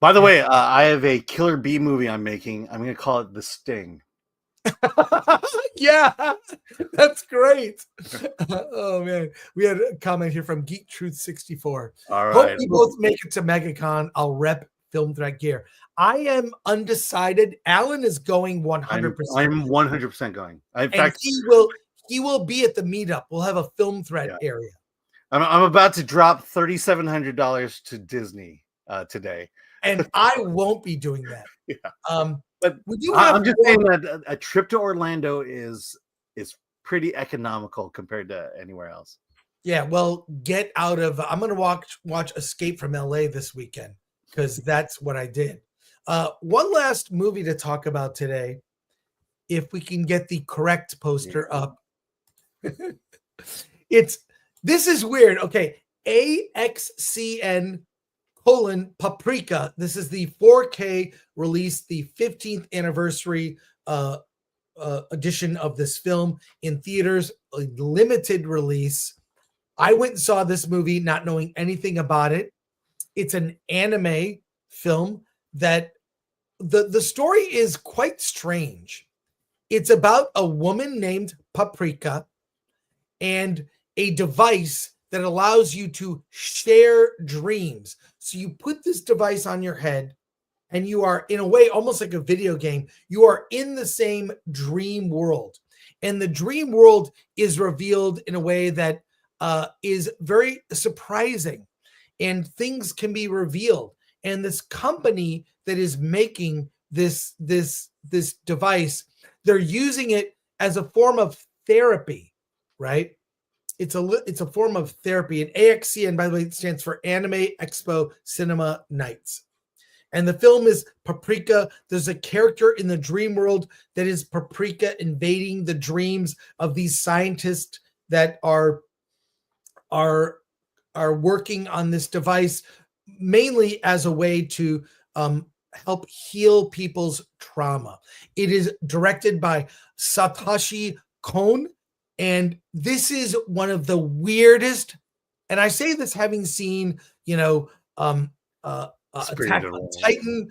by the way, I have a Killer Bee movie I'm making. I'm going to call it The Sting. Yeah, that's great. Oh man, we had a comment here from Geek Truth 64. All right, hope you both make it to MegaCon. I'll rep Film Threat gear. I am undecided. Alan is going 100%. I'm 100% going. In fact, he will be at the meetup. We'll have a Film Threat area. I'm about to drop $3,700 to Disney today, and I won't be doing that. Yeah. But I'm just saying that a trip to Orlando is pretty economical compared to anywhere else. Yeah, well, get out of. I'm going to watch Escape from LA this weekend because that's what I did. One last movie to talk about today, if we can get the correct poster up. This is weird. Okay, AXCN. Paprika. This is the 4K release, the 15th anniversary edition of this film in theaters, a limited release. I went and saw this movie not knowing anything about it. It's an anime film that the story is quite strange. It's about a woman named Paprika and a device that allows you to share dreams. So you put this device on your head and you are, in a way, almost like a video game. You are in the same dream world. And the dream world is revealed in a way that is very surprising. And things can be revealed. And this company that is making this device, they're using it as a form of therapy, right? It's a form of therapy. And AXCN, by the way, stands for Anime Expo Cinema Nights. And the film is Paprika. There's a character in the dream world that is Paprika invading the dreams of these scientists that are working on this device, mainly as a way to help heal people's trauma. It is directed by Satoshi Kon. And this is one of the weirdest, and I say this having seen, Attack on Titan,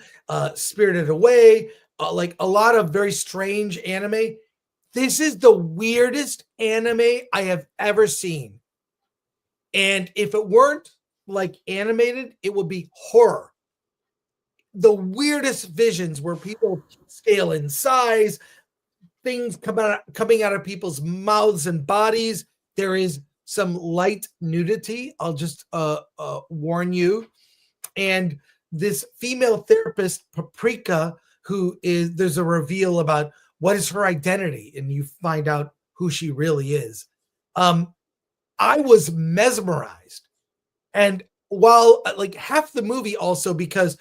Spirited Away, like a lot of very strange anime. This is the weirdest anime I have ever seen. And if it weren't like animated, it would be horror. The weirdest visions where people scale in size, things coming out of people's mouths and bodies. There is some light nudity. I'll just warn you. And this female therapist, Paprika, there's a reveal about what is her identity, and you find out who she really is. I was mesmerized. And while like half the movie also, because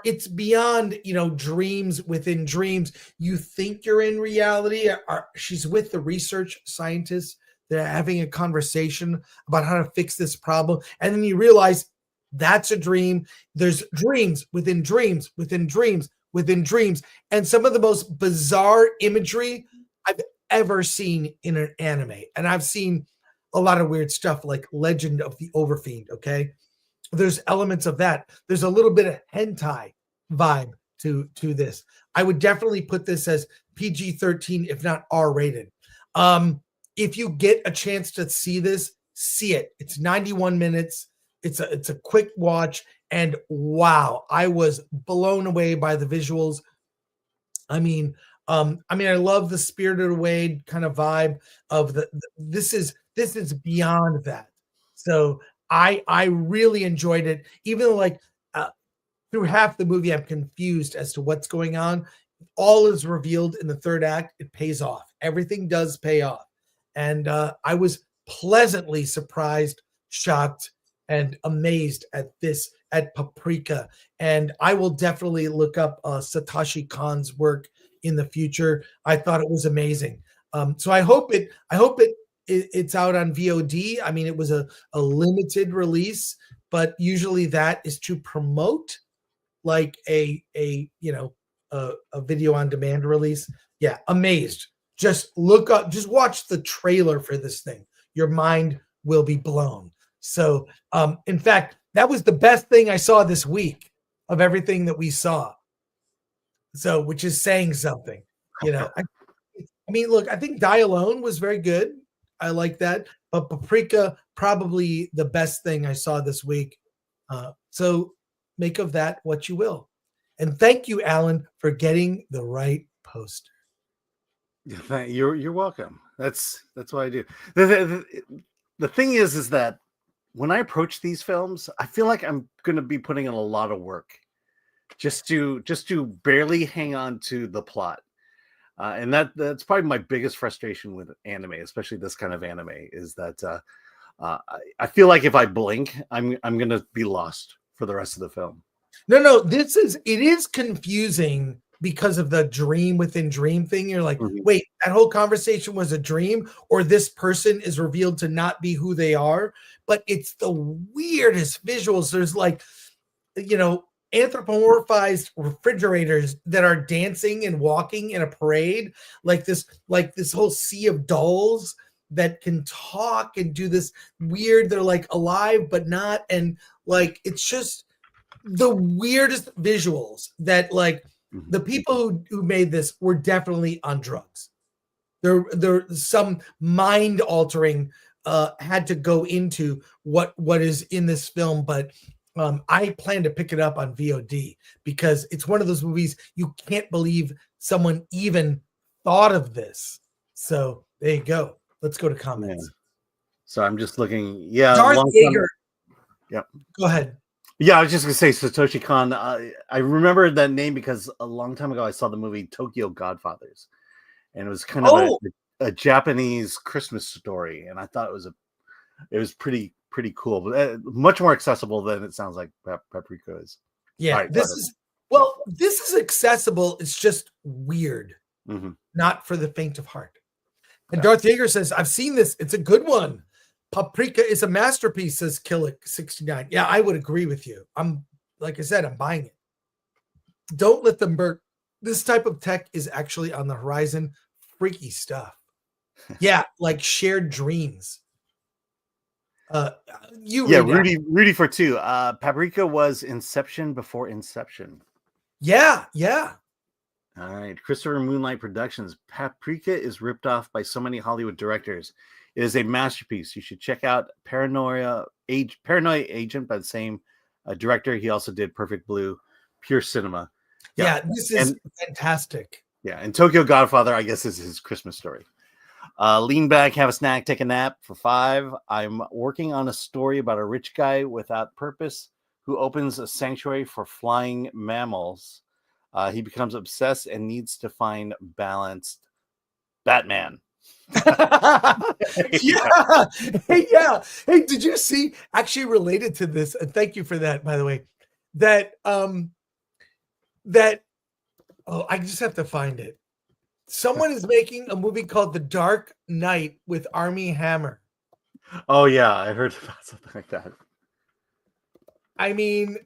it's beyond, dreams within dreams. You think you're in reality. She's with the research scientists. They're having a conversation about how to fix this problem. And then you realize that's a dream. There's dreams within dreams, within dreams, within dreams. And some of the most bizarre imagery I've ever seen in an anime. And I've seen a lot of weird stuff like Legend of the Overfiend, okay? There's elements of that. There's a little bit of hentai vibe to this. I would definitely put this as PG-13, if not R-rated. if you get a chance to see this, see it. It's 91 minutes. It's a quick watch, and wow, I was blown away by the visuals. I mean, I love the Spirited Away kind of vibe of this is beyond that. So I really enjoyed it, even though like through half the movie I'm confused as to what's going on. All is revealed in the third act. It pays off. Everything does pay off, and I was pleasantly surprised, shocked, and amazed at Paprika. And I will definitely look up Satoshi Kon's work in the future. I thought it was amazing. So I hope it's out on VOD. I mean, it was a limited release, but usually that is to promote like a video on demand release. Yeah, amazed. Just look up, just watch the trailer for this thing. Your mind will be blown. So, in fact, that was the best thing I saw this week of everything that we saw. So, which is saying something, I mean, look, I think Die Alone was very good. I like that, but Paprika, probably the best thing I saw this week. So make of that what you will. And thank you, Alan, for getting the right poster. You're welcome. That's what I do. The thing is that when I approach these films, I feel like I'm going to be putting in a lot of work just to barely hang on to the plot. And that's probably my biggest frustration with anime, especially this kind of anime, is that I feel like if I blink, I'm going to be lost for the rest of the film. No, it is confusing because of the dream within dream thing. You're like, wait, that whole conversation was a dream, or this person is revealed to not be who they are. But it's the weirdest visuals. There's like, anthropomorphized refrigerators that are dancing and walking in a parade, like this whole sea of dolls that can talk and do this weird, they're like alive but not, and like it's just the weirdest visuals that like the people who made this were definitely on drugs. There some mind altering had to go into what is in this film, but I plan to pick it up on VOD because it's one of those movies you can't believe someone even thought of this. So there you go. Let's go to comments. Yeah. So I'm just looking. Yeah, Darth Yeager. Yep. Go ahead. Yeah, I was just gonna say Satoshi Kon. I remember that name because a long time ago I saw the movie Tokyo Godfathers, and it was kind of a Japanese Christmas story, and I thought it was pretty cool, but much more accessible than it sounds like Paprika is. Yeah, right, this is accessible. It's just weird, not for the faint of heart. And Darth Yeager says, "I've seen this. It's a good one. Paprika is a masterpiece," says Killick69. Yeah, I would agree with you. Like I said, I'm buying it. Don't let them burn. This type of tech is actually on the horizon. Freaky stuff. Yeah, like shared dreams. Rudy for two. Paprika was Inception before Inception. Yeah. All right, Christopher Moonlight Productions. Paprika is ripped off by so many Hollywood directors. It is a masterpiece. You should check out Paranoia Agent by the same director. He also did Perfect Blue, pure cinema. Yeah, this is fantastic. Yeah, and Tokyo Godfather, I guess, is his Christmas story. Lean back, have a snack, take a nap for 5. I'm working on a story about a rich guy without purpose who opens a sanctuary for flying mammals. He becomes obsessed and needs to find balanced Batman. Yeah. Hey, did you see, actually related to this, and thank you for that, by the way, that I just have to find it. Someone is making a movie called The Dark Knight with Armie Hammer. Oh yeah, I heard about something like that. I mean,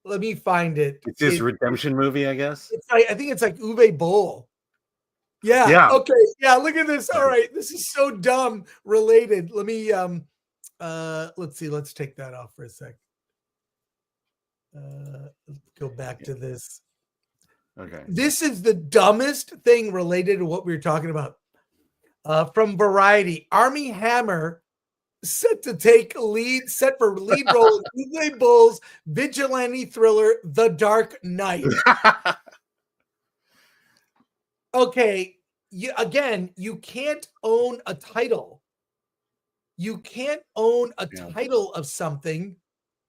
let me find it. It's his redemption movie, I guess. I think it's like Uwe Boll. Yeah. Okay. Yeah. Look at this. All right. This is so dumb related. Let me let's see. Let's take that off for a sec. Go back to this. Okay. This is the dumbest thing related to what we were talking about. From Variety, Army Hammer set for lead role in Uwe Boll's vigilante thriller, The Dark Knight. Okay, you can't own a title. You can't own a title of something.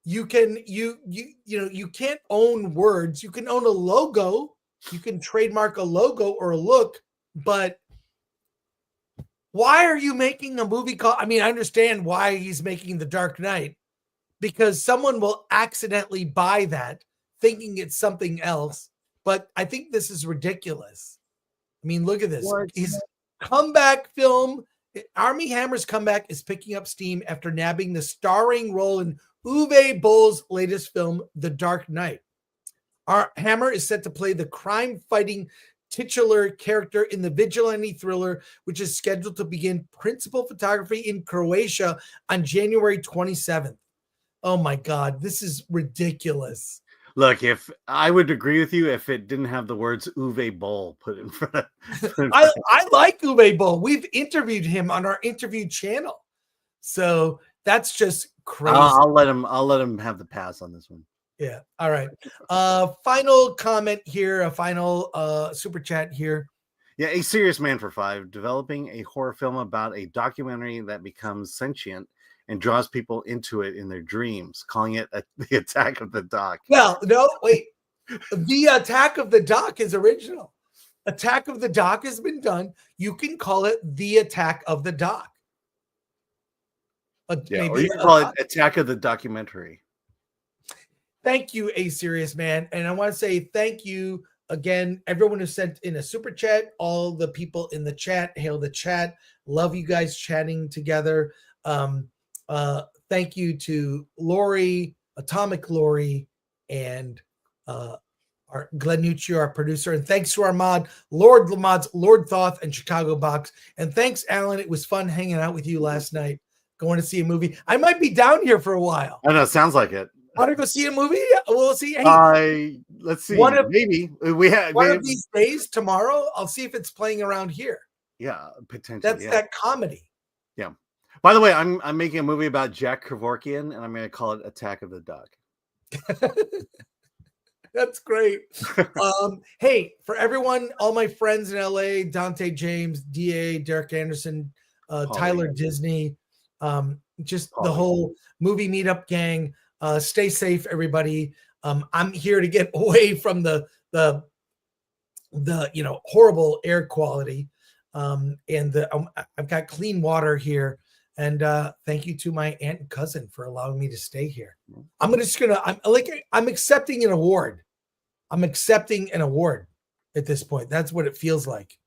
You can't own words. You can own a logo. You can trademark a logo or a look, but why are you making a movie called? I mean, I understand why he's making The Dark Knight, because someone will accidentally buy that thinking it's something else. But I think this is ridiculous. I mean, look at this. His comeback film, Army Hammer's comeback, is picking up steam after nabbing the starring role in Uwe Boll's latest film, The Dark Knight. Hammer is set to play the crime-fighting titular character in the vigilante thriller, which is scheduled to begin principal photography in Croatia on January 27th. Oh my God, this is ridiculous. Look, if I would agree with you if it didn't have the words Uwe Boll put in front of it. I like Uwe Boll. We've interviewed him on our interview channel. So that's just crazy. I'll let him have the pass on this one. Yeah. All right. Final comment here, a final super chat here. Yeah, a serious man for 5, developing a horror film about a documentary that becomes sentient and draws people into it in their dreams, calling it The Attack of the Doc. Well, no, wait. The Attack of the Doc is original. Attack of the Doc has been done. You can call it The Attack of the Doc. Or you can call it Attack of the Documentary. Thank you, A Serious Man. And I want to say thank you again, everyone who sent in a super chat, all the people in the chat, hail the chat. Love you guys chatting together. Thank you to Lori, Atomic Lori, and our Glenn Nucci, our producer. And thanks to our mod, Lord Thoth, and Chicago Box. And thanks, Alan. It was fun hanging out with you last night, going to see a movie. I might be down here for a while. I know, sounds like it. Want to go see a movie? We'll see. Hey, let's see. Maybe we have one of these days. Tomorrow, I'll see if it's playing around here. Yeah, potentially. That's that comedy. Yeah. By the way, I'm making a movie about Jack Kevorkian, and I'm going to call it Attack of the Doc. That's great. Hey, for everyone, all my friends in LA, Dante James, DA, Derek Anderson, Tyler Disney, just the whole movie meetup gang. Stay safe, everybody. I'm here to get away from the horrible air quality. And I've got clean water here. And thank you to my aunt and cousin for allowing me to stay here. I'm accepting an award. I'm accepting an award at this point. That's what it feels like.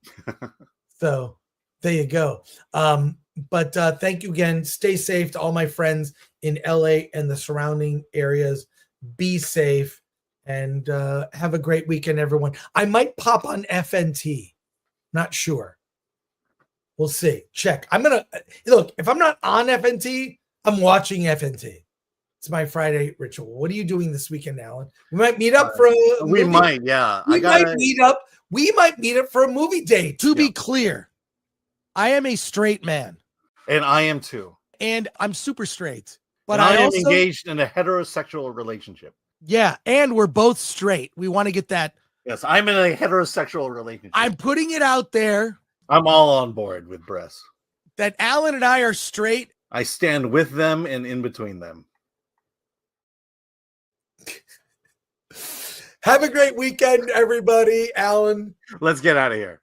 So there you go. But thank you again. Stay safe to all my friends in LA and the surrounding areas. Be safe and have a great weekend, everyone. I might pop on FNT. Not sure. We'll see. Check. I'm going to look. If I'm not on FNT, I'm watching FNT. It's my Friday ritual. What are you doing this weekend, Alan? We might meet up for a movie. Might, yeah. We might meet up. We might meet up for a movie date. To be clear, I am a straight man. And I am too. And I'm super straight. But I am also engaged in a heterosexual relationship. Yeah, and we're both straight. We want to get that. Yes, I'm in a heterosexual relationship. I'm putting it out there. I'm all on board with Bress. That Alan and I are straight. I stand with them and in between them. Have a great weekend, everybody. Alan. Let's get out of here.